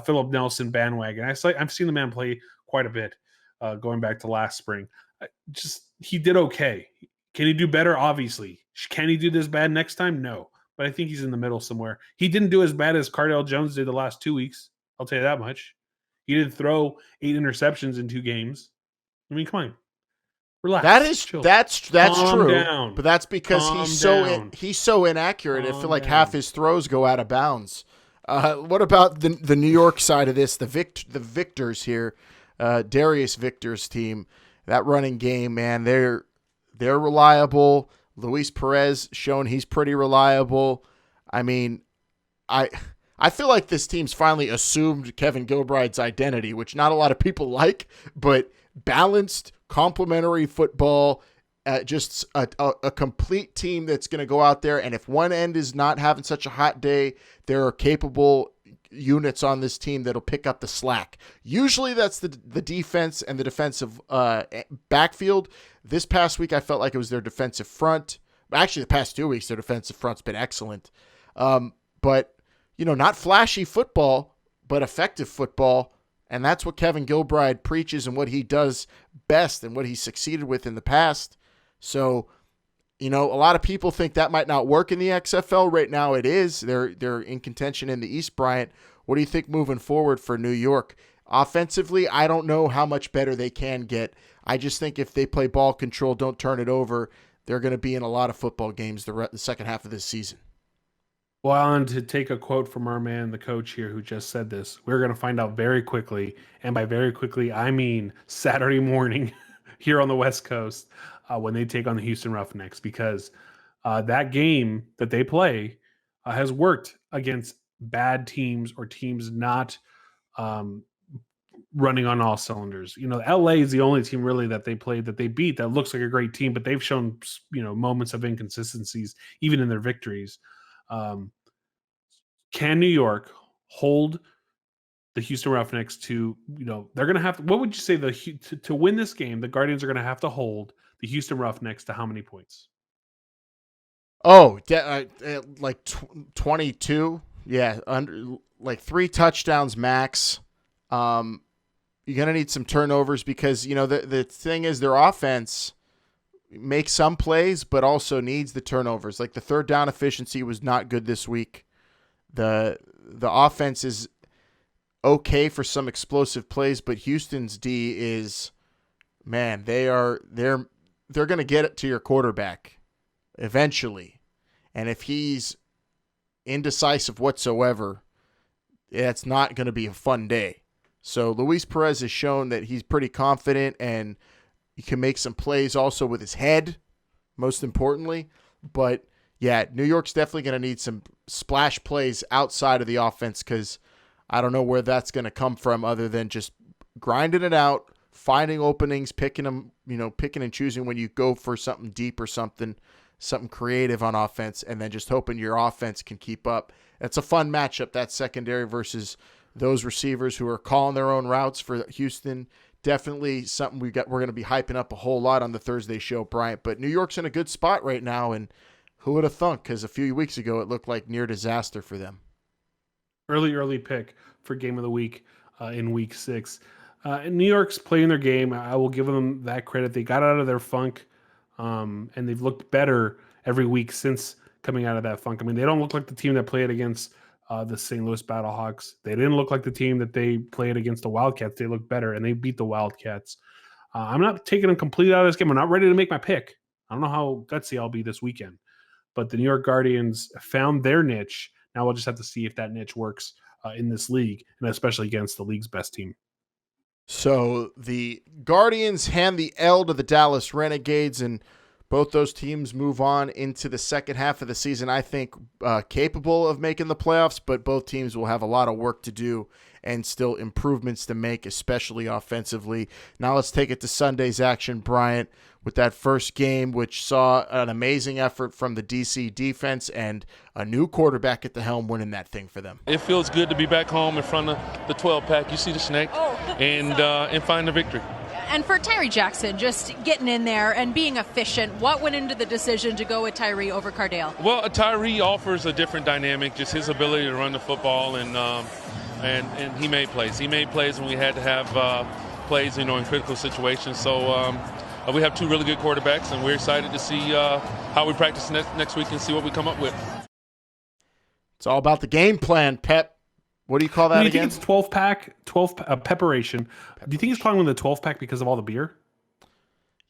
Philip Nelson bandwagon. I've seen the man play quite a bit going back to last spring. He did okay. Can he do better? Obviously. Can he do this bad next time? No. But I think he's in the middle somewhere. He didn't do as bad as Cardale Jones did the last 2 weeks. I'll tell you that much. He didn't throw 8 interceptions in 2 games. I mean, come on. Relax. That's true. Down. But that's because he's so inaccurate. I feel like half his throws go out of bounds. What about the New York side of this? The Victors here, Darius Victor's team. That running game, man, they're reliable. Luis Perez shown he's pretty reliable. I mean, I feel like this team's finally assumed Kevin Gilbride's identity, which not a lot of people like, but balanced, complementary football, just a complete team that's going to go out there, and if one end is not having such a hot day, there are capable units on this team that'll pick up the slack. Usually that's the defense and the defensive backfield. This past week I felt like it was their defensive front. Actually, the past 2 weeks their defensive front's been excellent. But not flashy football, but effective football. And that's what Kevin Gilbride preaches and what he does best and what he succeeded with in the past. So, a lot of people think that might not work in the XFL. Right now it is. They're in contention in the East, Bryant. What do you think moving forward for New York? Offensively, I don't know how much better they can get. I just think if they play ball control, don't turn it over, they're going to be in a lot of football games the second half of this season. Well, Alan, to take a quote from our man, the coach here, who just said this, we're going to find out very quickly. And by very quickly, I mean Saturday morning here on the West Coast when they take on the Houston Roughnecks, because that game that they play has worked against bad teams or teams not running on all cylinders. LA is the only team really that they played that they beat that looks like a great team, but they've shown, moments of inconsistencies even in their victories. Can New York hold the Houston Roughnecks to, they're going to have to, what would you say to win this game, the Guardians are going to have to hold the Houston Roughnecks to how many points? Oh, like 22. Yeah. Under like 3 touchdowns max. You're going to need some turnovers because, the thing is their offense makes some plays, but also needs the turnovers. Like the third down efficiency was not good this week. The offense is okay for some explosive plays, but Houston's D is, man, they're going to get it to your quarterback eventually. And if he's indecisive whatsoever, it's not going to be a fun day. So Luis Perez has shown that he's pretty confident and he can make some plays also with his head, most importantly. But, yeah, New York's definitely going to need some splash plays outside of the offense because I don't know where that's going to come from other than just grinding it out, finding openings, picking them, picking and choosing when you go for something deep or something creative on offense, and then just hoping your offense can keep up. It's a fun matchup, that secondary versus those receivers who are calling their own routes for Houston. Definitely something we're going to be hyping up a whole lot on the Thursday show, Bryant. But New York's in a good spot right now, and who would have thunk? Because a few weeks ago it looked like near disaster for them. Early pick for Game of the Week in Week 6. New York's playing their game. I will give them that credit. They got out of their funk, and they've looked better every week since coming out of that funk. I mean, they don't look like the team that played against the St. Louis Battlehawks. They didn't look like the team that they played against the Wildcats. They look better, and they beat the Wildcats. I'm not taking them completely out of this game. I'm not ready to make my pick. I don't know how gutsy I'll be this weekend. But the New York Guardians found their niche. Now we'll just have to see if that niche works in this league, and especially against the league's best team. So the Guardians hand the L to the Dallas Renegades, and both those teams move on into the second half of the season, I think, capable of making the playoffs, but both teams will have a lot of work to do and still improvements to make, especially offensively. Now let's take it to Sunday's action, Bryant, with that first game, which saw an amazing effort from the DC defense and a new quarterback at the helm winning that thing for them. It feels good to be back home in front of the 12-pack. You see the snake, and find the victory. And for Tyree Jackson, just getting in there and being efficient, what went into the decision to go with Tyree over Cardale? Well, Tyree offers a different dynamic, just his ability to run the football, and he made plays. He made plays when we had to have plays, in critical situations. So we have 2 really good quarterbacks, and we're excited to see how we practice next week and see what we come up with. It's all about the game plan, Pep. What do you call that again? Do you think it's 12-pack, preparation? Do you think he's calling them the 12-pack because of all the beer?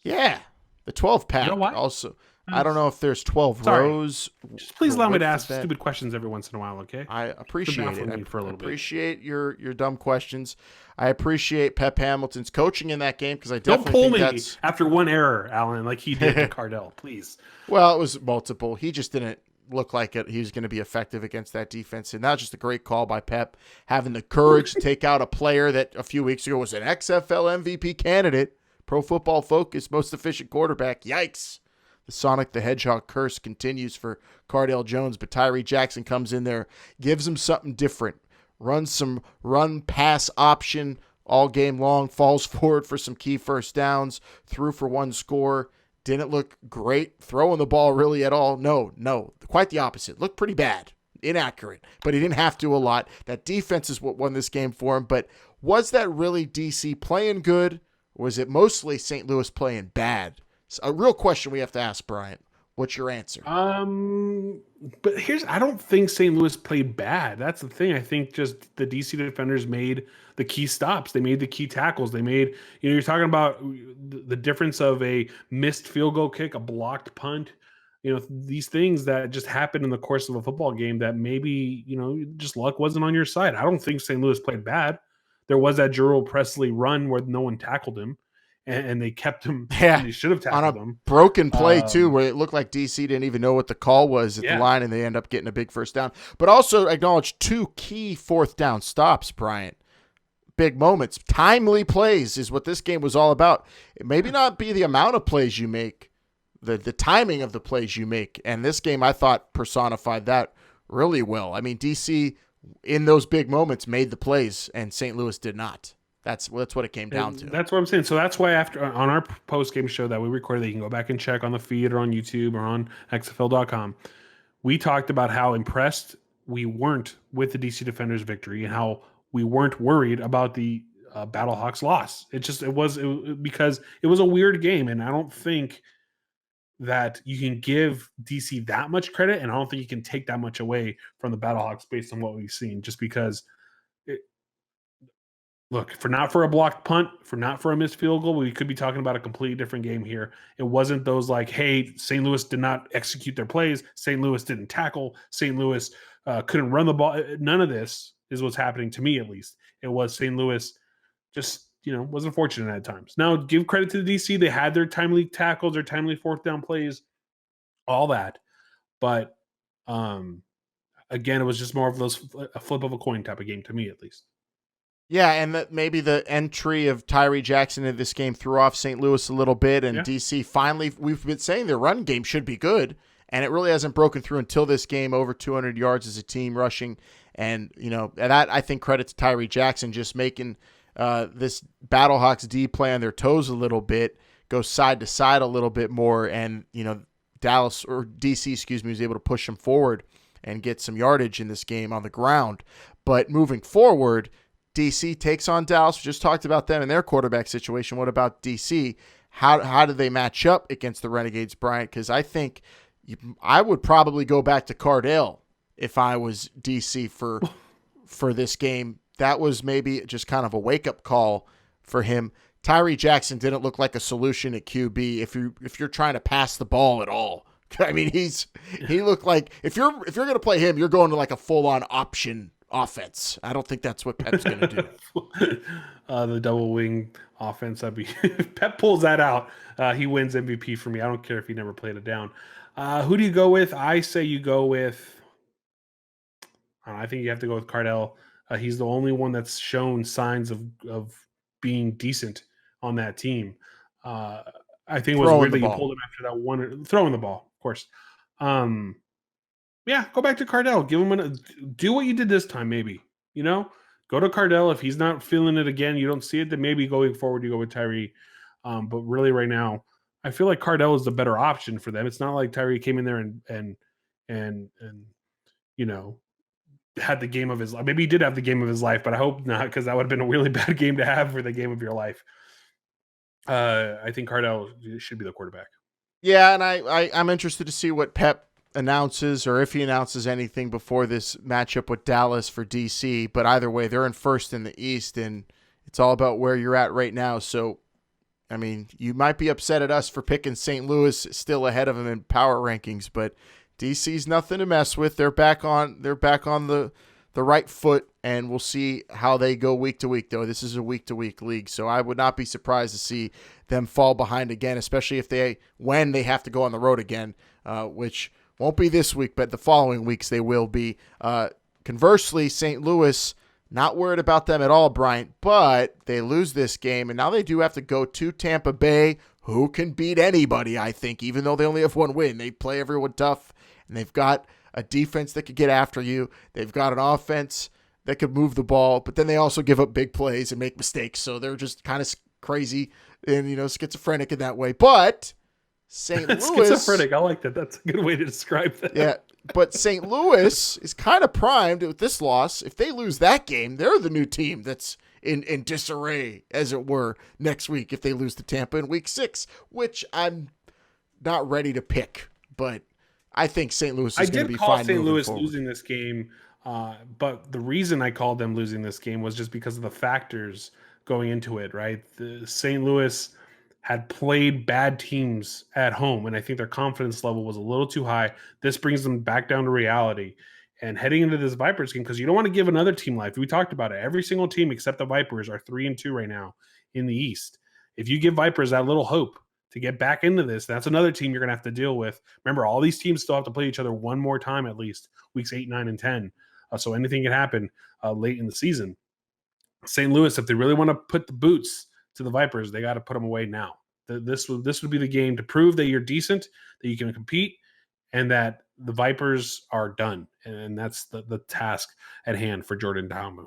Yeah, the 12-pack. You know why? Also, I don't know if there's 12 rows. Just please allow me to ask stupid questions every once in a while, okay? I appreciate it. I appreciate your dumb questions. I appreciate Pep Hamilton's coaching in that game because I definitely don't pull think me after one error, Alan, like he did to Cardale, please. Well, it was multiple. He just didn't look like he was going to be effective against that defense. And that was just a great call by Pep, having the courage to take out a player that a few weeks ago was an XFL MVP candidate, Pro Football Focus, most efficient quarterback. Yikes. The Sonic the Hedgehog curse continues for Cardale Jones, but Tyree Jackson comes in there, gives him something different, runs some run-pass option all game long, falls forward for some key first downs, threw for 1 score. Didn't look great throwing the ball really at all. No, quite the opposite. Looked pretty bad. inaccurate, but he didn't have to a lot. That defense is what won this game for him. But was that really DC playing good? Or was it mostly St. Louis playing bad? It's a real question we have to ask, Bryant. What's your answer? But I don't think St. Louis played bad. That's the thing. I think just the DC defenders made the key stops. They made the key tackles. They made, you're talking about the difference of a missed field goal kick, a blocked punt, these things that just happen in the course of a football game that maybe, just luck wasn't on your side. I don't think St. Louis played bad. There was that Jurel Presley run where no one tackled him. And they kept him. Yeah, they should have tackled him. Broken play too, where it looked like DC didn't even know what the call was at the line, and they end up getting a big first down. But also acknowledge 2 key fourth down stops, Bryant. Big moments, timely plays is what this game was all about. It maybe not be the amount of plays you make, the timing of the plays you make. And this game, I thought, personified that really well. I mean, DC in those big moments made the plays, and St. Louis did not. That's what it came down to. That's what I'm saying. So that's why after on our post-game show that we recorded, that you can go back and check on the feed or on YouTube or on XFL.com, we talked about how impressed we weren't with the DC Defenders' victory and how we weren't worried about the Battlehawks loss. Because it was a weird game, and I don't think that you can give DC that much credit, and I don't think you can take that much away from the Battlehawks based on what we've seen, just because look, not for a blocked punt, not for a missed field goal, we could be talking about a completely different game here. It wasn't those like, hey, St. Louis did not execute their plays. St. Louis didn't tackle. St. Louis couldn't run the ball. None of this is what's happening to me, at least. It was St. Louis just, wasn't fortunate at times. Now, give credit to the DC. They had their timely tackles, their timely fourth down plays, all that. But, again, it was just more of a flip of a coin type of game to me, at least. Yeah, and that maybe the entry of Tyree Jackson into this game threw off St. Louis a little bit, and DC finally, we've been saying their run game should be good, and it really hasn't broken through until this game, over 200 yards as a team rushing, and, that I think credit to Tyree Jackson just making this Battlehawks D play on their toes a little bit, go side to side a little bit more, and, DC, was able to push them forward and get some yardage in this game on the ground. But moving forward, DC takes on Dallas. We just talked about them and their quarterback situation. What about DC? How do they match up against the Renegades, Bryant? Because I think I would probably go back to Cardell if I was DC for this game. That was maybe just kind of a wake-up call for him. Tyree Jackson didn't look like a solution at QB if you're trying to pass the ball at all. I mean, he looked like if you're going to play him, you're going to like a full-on option offense. I don't think that's what Pep's going to do. The double wing offense. If Pep pulls that out, he wins MVP for me. I don't care if he never played it down. Who do you go with? I say you go with. I think you have to go with Cardell. He's the only one that's shown signs of being decent on that team. I think it was weird that you pulled him after that one throwing the ball, of course. Yeah, go back to Cardell. Give him do what you did this time, maybe. Go to Cardell. If he's not feeling it again, you don't see it, then maybe going forward you go with Tyree. But really right now, I feel like Cardell is the better option for them. It's not like Tyree came in there and had the game of his life. Maybe he did have the game of his life, but I hope not, because that would have been a really bad game to have for the game of your life. I think Cardell should be the quarterback. Yeah, and I'm interested to see what Pep announces, or if he announces anything before this matchup with Dallas for DC. But either way, they're in first in the East, and it's all about where you're at right now. So, I mean, you might be upset at us for picking St. Louis still ahead of them in power rankings, but DC's nothing to mess with. They're back on the right foot, and we'll see how they go week to week, though. This is a week-to-week league, so I would not be surprised to see them fall behind again, especially when they have to go on the road again, which won't be this week, but the following weeks they will be. Conversely, St. Louis, not worried about them at all, Bryant, but they lose this game, and now they do have to go to Tampa Bay, who can beat anybody, I think, even though they only have one win. They play everyone tough, and they've got a defense that could get after you. They've got an offense that could move the ball, but then they also give up big plays and make mistakes, so they're just kind of crazy and, schizophrenic in that way. But St. Louis... Schizophrenic, I like that. That's a good way to describe that. Yeah, But St. Louis is kind of primed with this loss. If they lose that game, they're the new team that's in disarray, as it were, next week if they lose to Tampa in week 6, which I'm not ready to pick. But I think St. Louis is going to be fine. I did call St. Louis forward. losing this game, but the reason I called them losing this game was just because of the factors going into it, right? The St. Louis had played bad teams at home, and I think their confidence level was a little too high. This brings them back down to reality. And heading into this Vipers game, because you don't want to give another team life. We talked about it. Every single team except the Vipers are 3-2 right now in the East. If you give Vipers that little hope to get back into this, that's another team you're going to have to deal with. Remember, all these teams still have to play each other one more time at least, weeks 8, 9, and 10. So anything can happen late in the season. St. Louis, if they really want to put the boots to the Vipers, they got to put them away now. This would be the game to prove that you're decent, that you can compete, and that the Vipers are done. And that's the task at hand for Jordan Ta'amu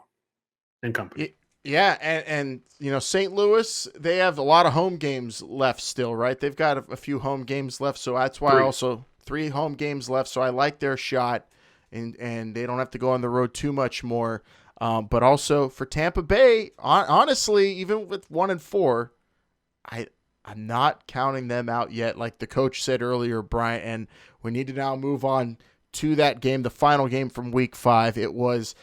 and company. Yeah, and St. Louis, they have a lot of home games left still, right? They've got a few home games left, so that's why also 3 home games left, so I like their shot, and they don't have to go on the road too much more. But also for Tampa Bay, honestly, even with 1-4, I'm not counting them out yet. Like the coach said earlier, Brian, and we need to now move on to that game, the final game from week 5. It was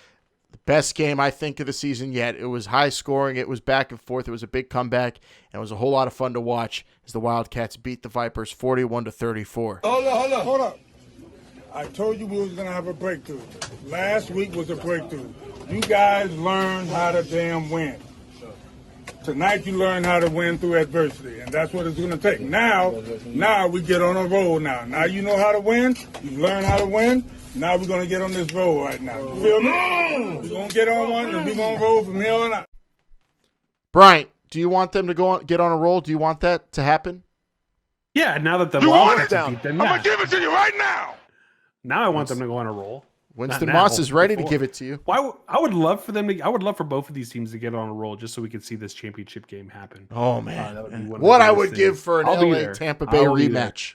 the best game, I think, of the season yet. It was high scoring. It was back and forth. It was a big comeback, and it was a whole lot of fun to watch as the Wildcats beat the Vipers 41-34. Hold up. I told you we was going to have a breakthrough. Last week was a breakthrough. You guys learned how to damn win. Tonight you learn how to win through adversity, and that's what it's going to take. Now we get on a roll now. Now you know how to win. You learn how to win. Now we're going to get on this roll right now. You feel me? We're going to get on one, and we're going to roll from here on out. Brian, do you want them to get on a roll? Do you want that to happen? Yeah, now that the Wildcats down, I'm going to give it to you right now. Now I want them to go on a roll. Winston Moss is ready to give it to you. I would love for both of these teams to get on a roll just so we could see this championship game happen. Oh man, what I would give for an LA Tampa Bay rematch.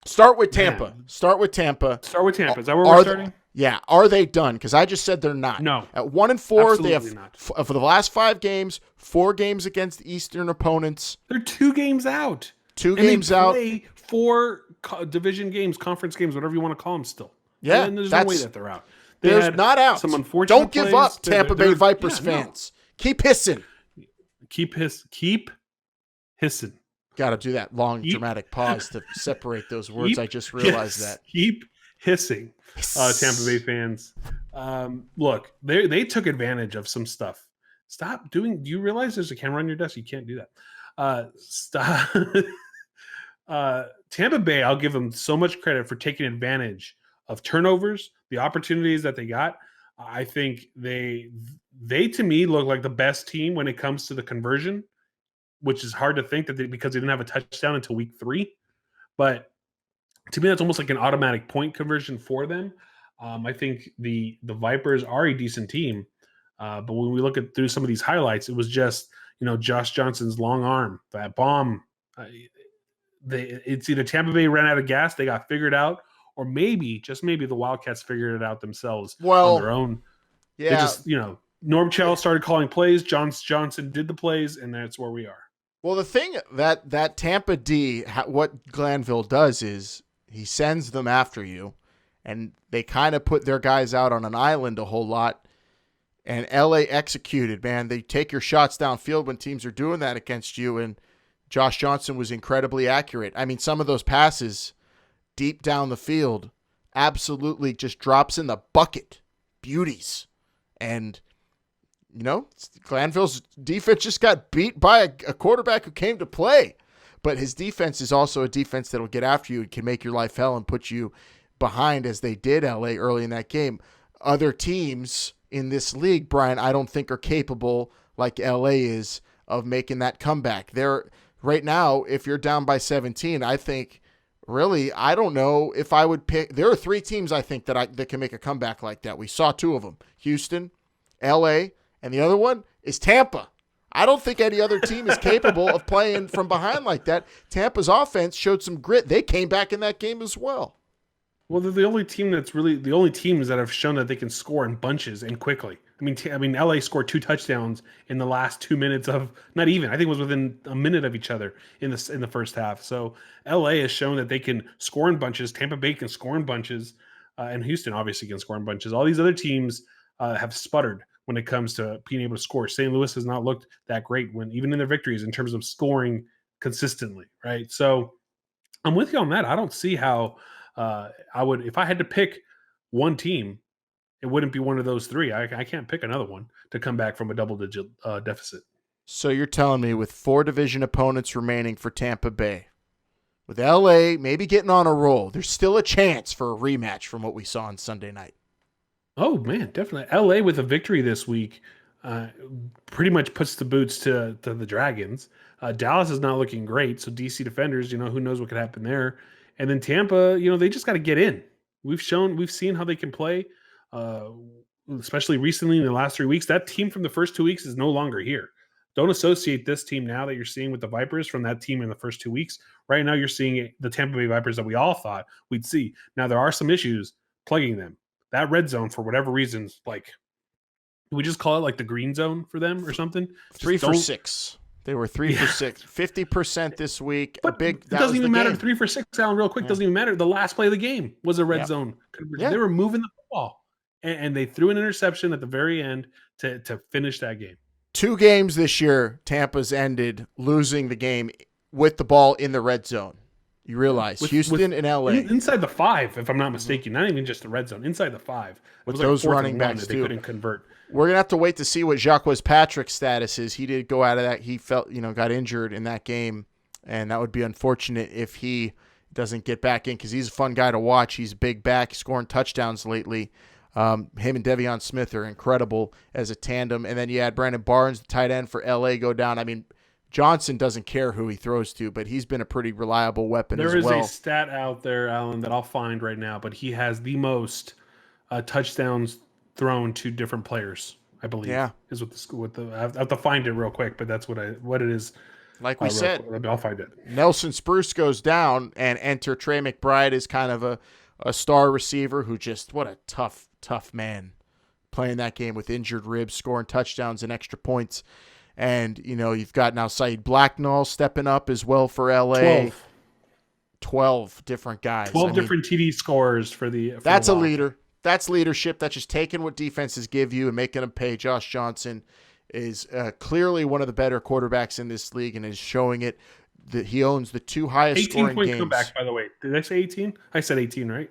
Start with Tampa. Man. Start with Tampa. Is that where we're starting? Yeah. Are they done? Because I just said they're not. No. At 1-4, they have not. For the last 5 games, 4 games against Eastern opponents. They're 2 games out. 2 games out. They play 4 division games, conference games, whatever you want to call them still. Yeah. And there's no way that they're out. They're not out. Some unfortunate Don't give up, Tampa Bay Vipers fans. Keep hissing. Keep hissing. Got to do that long dramatic pause to separate those words. I just realized that. Keep hissing, Tampa Bay fans. Look, they took advantage of some stuff. Stop doing. Do you realize there's a camera on your desk? You can't do that. Stop. Tampa Bay, I'll give them so much credit for taking advantage of turnovers, the opportunities that they got. I think they to me look like the best team when it comes to the conversion, which is hard to think that because they didn't have a touchdown until week 3. But to me, that's almost like an automatic point conversion for them. I think the Vipers are a decent team. But when we look through some of these highlights, it was just, Josh Johnson's long arm, that bomb. It's either Tampa Bay ran out of gas, they got figured out, or maybe, just maybe, the Wildcats figured it out themselves on their own. Yeah. They just, Norm Chell started calling plays, Johnson did the plays, and that's where we are. Well, the thing that Tampa D, what Glanville does is he sends them after you, and they kind of put their guys out on an island a whole lot, and LA executed, man. They take your shots downfield when teams are doing that against you, and Josh Johnson was incredibly accurate. I mean, some of those passes deep down the field absolutely just drops in the bucket. Beauties. And, Glanville's defense just got beat by a quarterback who came to play. But his defense is also a defense that will get after you and can make your life hell and put you behind, as they did LA early in that game. Other teams in this league, Brian, I don't think are capable, like LA is, of making that comeback. Right now, if you're down by 17, I think, really, I don't know if I would pick. There are 3 teams I think that can make a comeback like that. We saw 2 of them, Houston, LA, and the other one is Tampa, I don't think any other team is capable of playing from behind like that. Tampa's offense showed some grit. They came back in that game as well. Well, they're the only team that's really the only teams that have shown that they can score in bunches and quickly. I mean, LA scored 2 touchdowns in the last 2 minutes of not even. I think it was within a minute of each other in the first half. So LA has shown that they can score in bunches. Tampa Bay can score in bunches, and Houston obviously can score in bunches. All these other teams have sputtered when it comes to being able to score. St. Louis has not looked that great when even in their victories in terms of scoring consistently, right? So I'm with you on that. I don't see how I would, if I had to pick one team, it wouldn't be one of those three. I can't pick another one to come back from a double-digit deficit. So you're telling me with 4 division opponents remaining for Tampa Bay, with LA maybe getting on a roll, there's still a chance for a rematch from what we saw on Sunday night. Oh, man, definitely. LA with a victory this week pretty much puts the boots to the Dragons. Dallas is not looking great, so DC Defenders, who knows what could happen there. And then Tampa, they just got to get in. We've seen how they can play, especially recently in the last 3 weeks. That team from the first 2 weeks is no longer here. Don't associate this team now that you're seeing with the Vipers from that team in the first 2 weeks. Right now, you're seeing the Tampa Bay Vipers that we all thought we'd see. Now, there are some issues plaguing them. That red zone, for whatever reasons, we just call it like the green zone for them or something. 3 for 6. They were 3 for 6. 50% this week. But it doesn't even matter. 3 for 6, Alan, real quick, doesn't even matter. The last play of the game was a red zone. They were moving the ball, and they threw an interception at the very end to finish that game. 2 games this year, Tampa's ended losing the game with the ball in the red zone. You realize Houston and LA inside the 5, if I'm not mistaken, not even just the red zone, inside the 5 with those running backs that they couldn't convert. We're gonna have to wait to see what Jacques Patrick's status is. He did go out of that. He felt got injured in that game, and that would be unfortunate if he doesn't get back in because he's a fun guy to watch. He's big back, scoring touchdowns lately. Him and Devion Smith are incredible as a tandem, and then you had Brandon Barnes, the tight end for LA, go down. I mean, Johnson doesn't care who he throws to, but he's been a pretty reliable weapon as well. There is a stat out there, Alan, that I'll find right now, but he has the most touchdowns thrown to different players, I believe. Yeah, is I have to find it real quick, but that's what it is. Like we said, I'll find it. Nelson Spruce goes down, and enter Trey McBride as kind of a star receiver who just what a tough man playing that game with injured ribs, scoring touchdowns and extra points. And, you've got now Saeed Blacknall stepping up as well for LA. 12 different guys. 12 different TD scores for the That's a leader. That's leadership. That's just taking what defenses give you and making them pay. Josh Johnson is clearly one of the better quarterbacks in this league and is showing it. That he owns the 2 highest scoring games. 18-point comeback, by the way. Did I say 18? I said 18, right?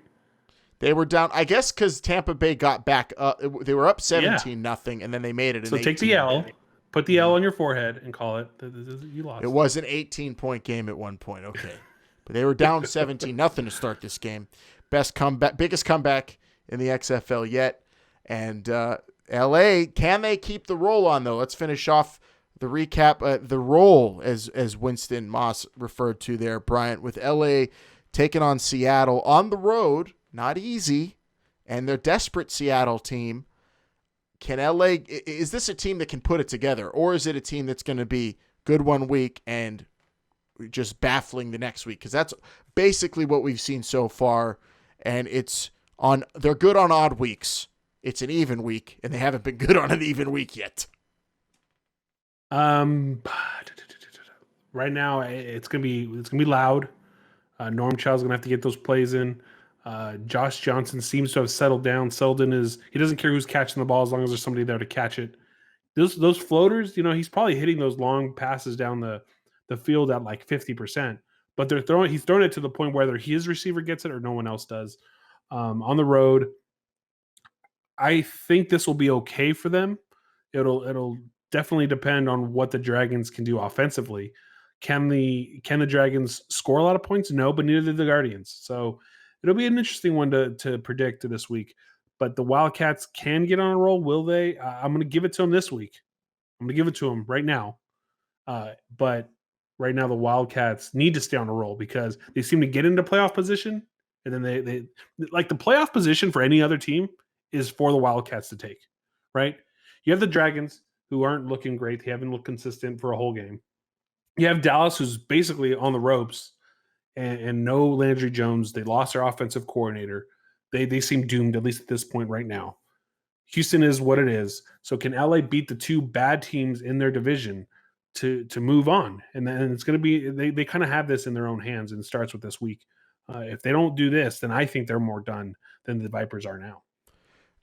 They were down, I guess, because Tampa Bay got back up. They were up 17-0, and then they made it an 18. So take the L. Put the L on your forehead and call it. You lost. It was an 18-point game at one point. Okay, but they were down 17-0 to start this game. Biggest comeback in the XFL yet. And LA, can they keep the roll on though? Let's finish off the recap. The roll, as Winston Moss referred to there, Bryant, with LA taking on Seattle on the road. Not easy, and they're desperate Seattle team. Can LA, is this a team that can put it together, or is it a team that's going to be good one week and just baffling the next week? Because that's basically what we've seen so far, and they're good on odd weeks. It's an even week, and they haven't been good on an even week yet. Right now, it's gonna be loud. Norm Child's gonna have to get those plays in. Josh Johnson seems to have settled down. He doesn't care who's catching the ball as long as there's somebody there to catch it. Those floaters, he's probably hitting those long passes down the field at like 50%. But he's throwing it to the point whether his receiver gets it or no one else does. On the road, I think this will be okay for them. It'll definitely depend on what the Dragons can do offensively. Can the Dragons score a lot of points? No, but neither did the Guardians. So it'll be an interesting one to predict this week. But the Wildcats can get on a roll, will they? I'm going to give it to them this week. I'm going to give it to them right now. But right now the Wildcats need to stay on a roll because they seem to get into playoff position, and then they like the playoff position for any other team is for the Wildcats to take, right? You have the Dragons. who aren't looking great. They haven't looked consistent for a whole game. You have Dallas, who's basically on the ropes, and no Landry Jones. They lost their offensive coordinator. They seem doomed, at least at this point right now. Houston is what it is. So can LA beat the two bad teams in their division to move on? And then it's going to be they kind of have this in their own hands, and it starts with this week. If they don't do this, then I think they're more done than the Vipers are now.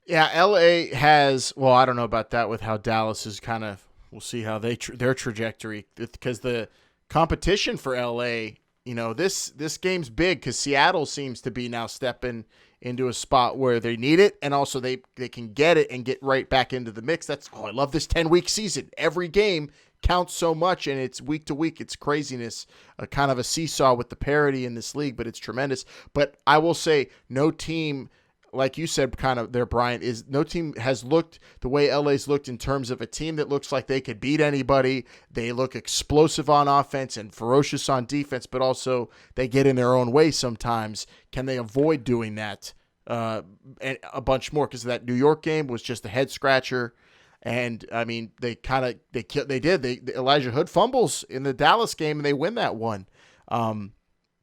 Yeah, LA has, well, I don't know about that with how Dallas is kind of, we'll see how their trajectory, because the competition for LA, this game's big because Seattle seems to be now stepping into a spot where they need it, and also they can get it and get right back into the mix. I love this 10-week season. Every game counts so much, and it's week to week. It's craziness, kind of a seesaw with the parity in this league, but it's tremendous. But I will say no team, like you said, kind of there, Brian, is no team has looked the way LA's looked in terms of a team that looks like they could beat anybody. They look explosive on offense and ferocious on defense, but also they get in their own way sometimes. Can they avoid doing that and a bunch more? Because that New York game was just a head scratcher. And I mean, Elijah Hood fumbles in the Dallas game and they win that one.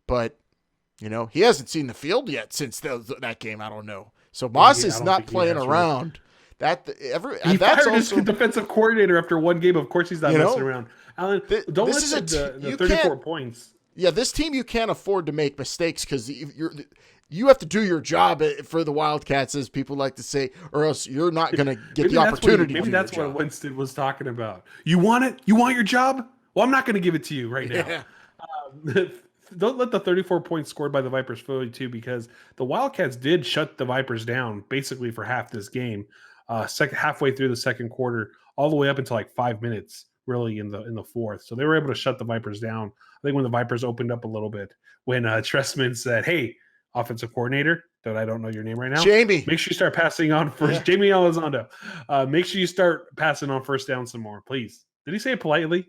But he hasn't seen the field yet since that game. I don't know. So Moss is not playing around. He fired his defensive coordinator after one game. Of course, he's not messing around. Alan, don't let the 34 points. Yeah, this team, you can't afford to make mistakes because you have to do your job for the Wildcats, as people like to say, or else you're not going to get the opportunity. Maybe that's what Winston was talking about. You want it? You want your job? Well, I'm not going to give it to you right now. Yeah. Don't let the 34 points scored by the Vipers fool you too, because the Wildcats did shut the Vipers down basically for half this game, halfway through the second quarter, all the way up until like 5 minutes, really in the fourth. So they were able to shut the Vipers down. I think when the Vipers opened up a little bit, when Trestman said, "Hey, offensive coordinator, that I don't know your name right now, Jamie, make sure you start passing on first." Yeah. Jamie Elizondo, make sure you start passing on first down some more, please. Did he say it politely?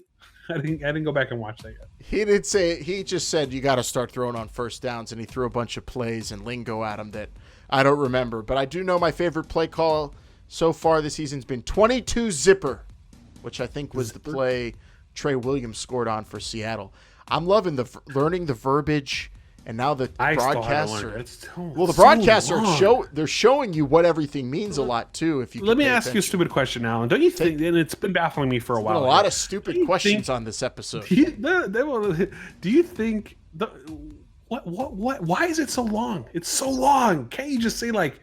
I didn't go back and watch that yet. He did say it. He just said you got to start throwing on first downs, and he threw a bunch of plays and lingo at him that I don't remember. But I do know my favorite play call so far this season's been 22 zipper, which I think was the play Trey Williams scored on for Seattle. I'm loving learning the verbiage, and now the broadcasts they're showing you what everything means a lot too. If you let me ask you a stupid question, Alan. Don't you think? And it's been baffling me for a while. A lot of stupid questions on this episode. Do you think why is it so long? It's so long. Can't you just say, like,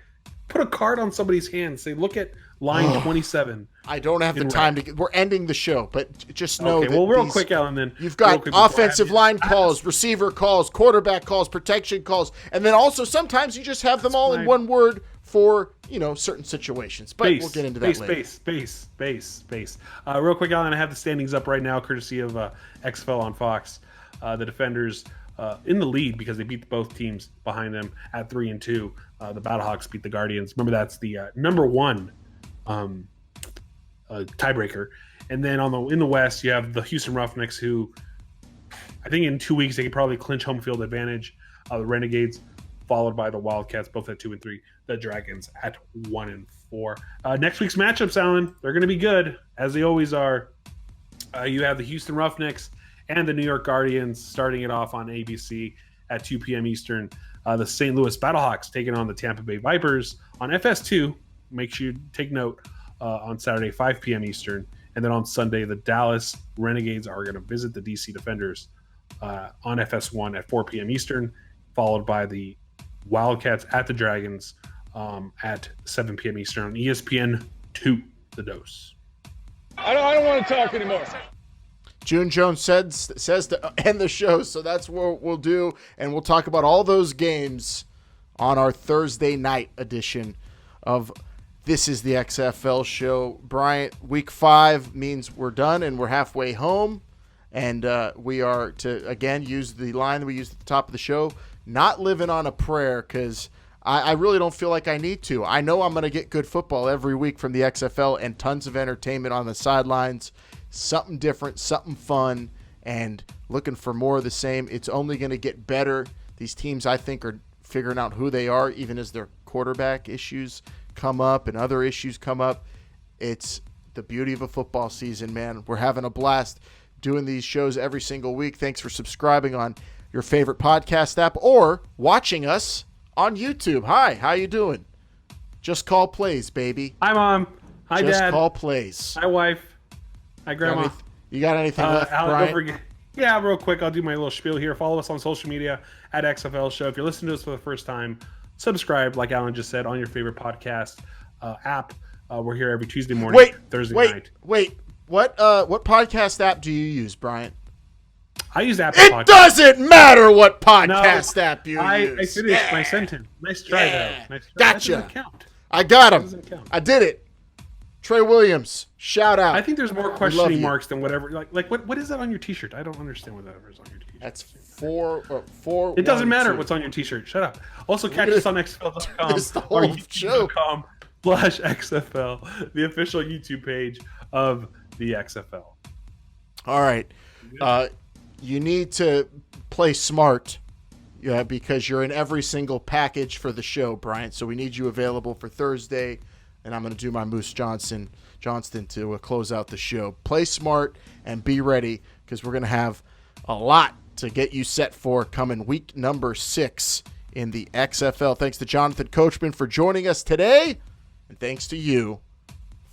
put a card on somebody's hand, say, look at line 27? I don't have the time to. We're ending the show, but just know. Okay, well, real quick, Alan. Then you've got offensive line calls, receiver calls, quarterback calls, protection calls, and then also sometimes you just have them all in one word for certain situations. But we'll get into that later. Base. Real quick, Alan. I have the standings up right now, courtesy of XFL on Fox. The Defenders in the lead because they beat both teams behind them at 3-2. The Battlehawks beat the Guardians. Remember, that's the number one tiebreaker. And then in the West, you have the Houston Roughnecks, who I think in 2 weeks they could probably clinch home field advantage. The Renegades, followed by the Wildcats, both at 2-3. The Dragons at 1-4. Next week's matchups, Alan, they're going to be good, as they always are. You have the Houston Roughnecks and the New York Guardians starting it off on ABC at 2 p.m. Eastern. The St. Louis Battlehawks taking on the Tampa Bay Vipers on FS2. Make sure you take note on Saturday, 5 p.m. Eastern. And then on Sunday, the Dallas Renegades are going to visit the DC Defenders on FS1 at 4 p.m. Eastern, followed by the Wildcats at the Dragons at 7 p.m. Eastern on ESPN 2, The Dose. I don't want to talk anymore. June Jones says to end the show, so that's what we'll do, and we'll talk about all those games on our Thursday night edition of This is the XFL Show. Bryant, week 5 means we're done and we're halfway home, and we are to, again, use the line that we used at the top of the show, not living on a prayer, because I really don't feel like I need to. I know I'm going to get good football every week from the XFL and tons of entertainment on the sidelines. Something different, something fun, and looking for more of the same. It's only going to get better. These teams, I think, are figuring out who they are, even as their quarterback issues come up and other issues come up. It's the beauty of a football season, man. We're having a blast doing these shows every single week. Thanks for subscribing on your favorite podcast app or watching us on YouTube. Hi, how you doing? Just call plays, baby. Hi, Mom. Hi, Just Dad. call plays. Hi, wife. Hi, Grandma. You got anything left, Brian? Yeah, real quick, I'll do my little spiel here. Follow us on social media at XFL Show. If you're listening to us for the first time, subscribe, like Alan just said, on your favorite podcast app. We're here every Tuesday morning, Thursday night. Wait. What podcast app do you use, Brian? I use Apple It Podcast. doesn't matter what podcast app you use. I finished my sentence. Nice try, though. Nice try. Gotcha. That doesn't count. I got him. Doesn't count. I did it. Trey Williams, shout out. I think there's more questioning marks than whatever. Like what is that on your T-shirt? I don't understand what that is on your T-shirt. That's four. It doesn't matter what's on your T-shirt. Shut up. Also, catch us on XFL.com or YouTube.com/XFL, the official YouTube page of the XFL. All right. You need to play smart because you're in every single package for the show, Brian. So we need you available for Thursday, and I'm going to do my Moose Johnston to close out the show. Play smart and be ready because we're going to have a lot to get you set for coming week number 6 in the XFL. Thanks to Jonathan Coachman for joining us today, and thanks to you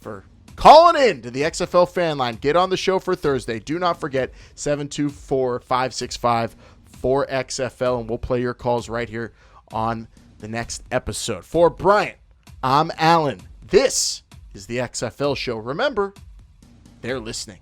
for calling in to the XFL Fan Line. Get on the show for Thursday. Do not forget 724-565-4XFL, and we'll play your calls right here on the next episode. For Brian, I'm Alan. This is the XFL Show. Remember, they're listening.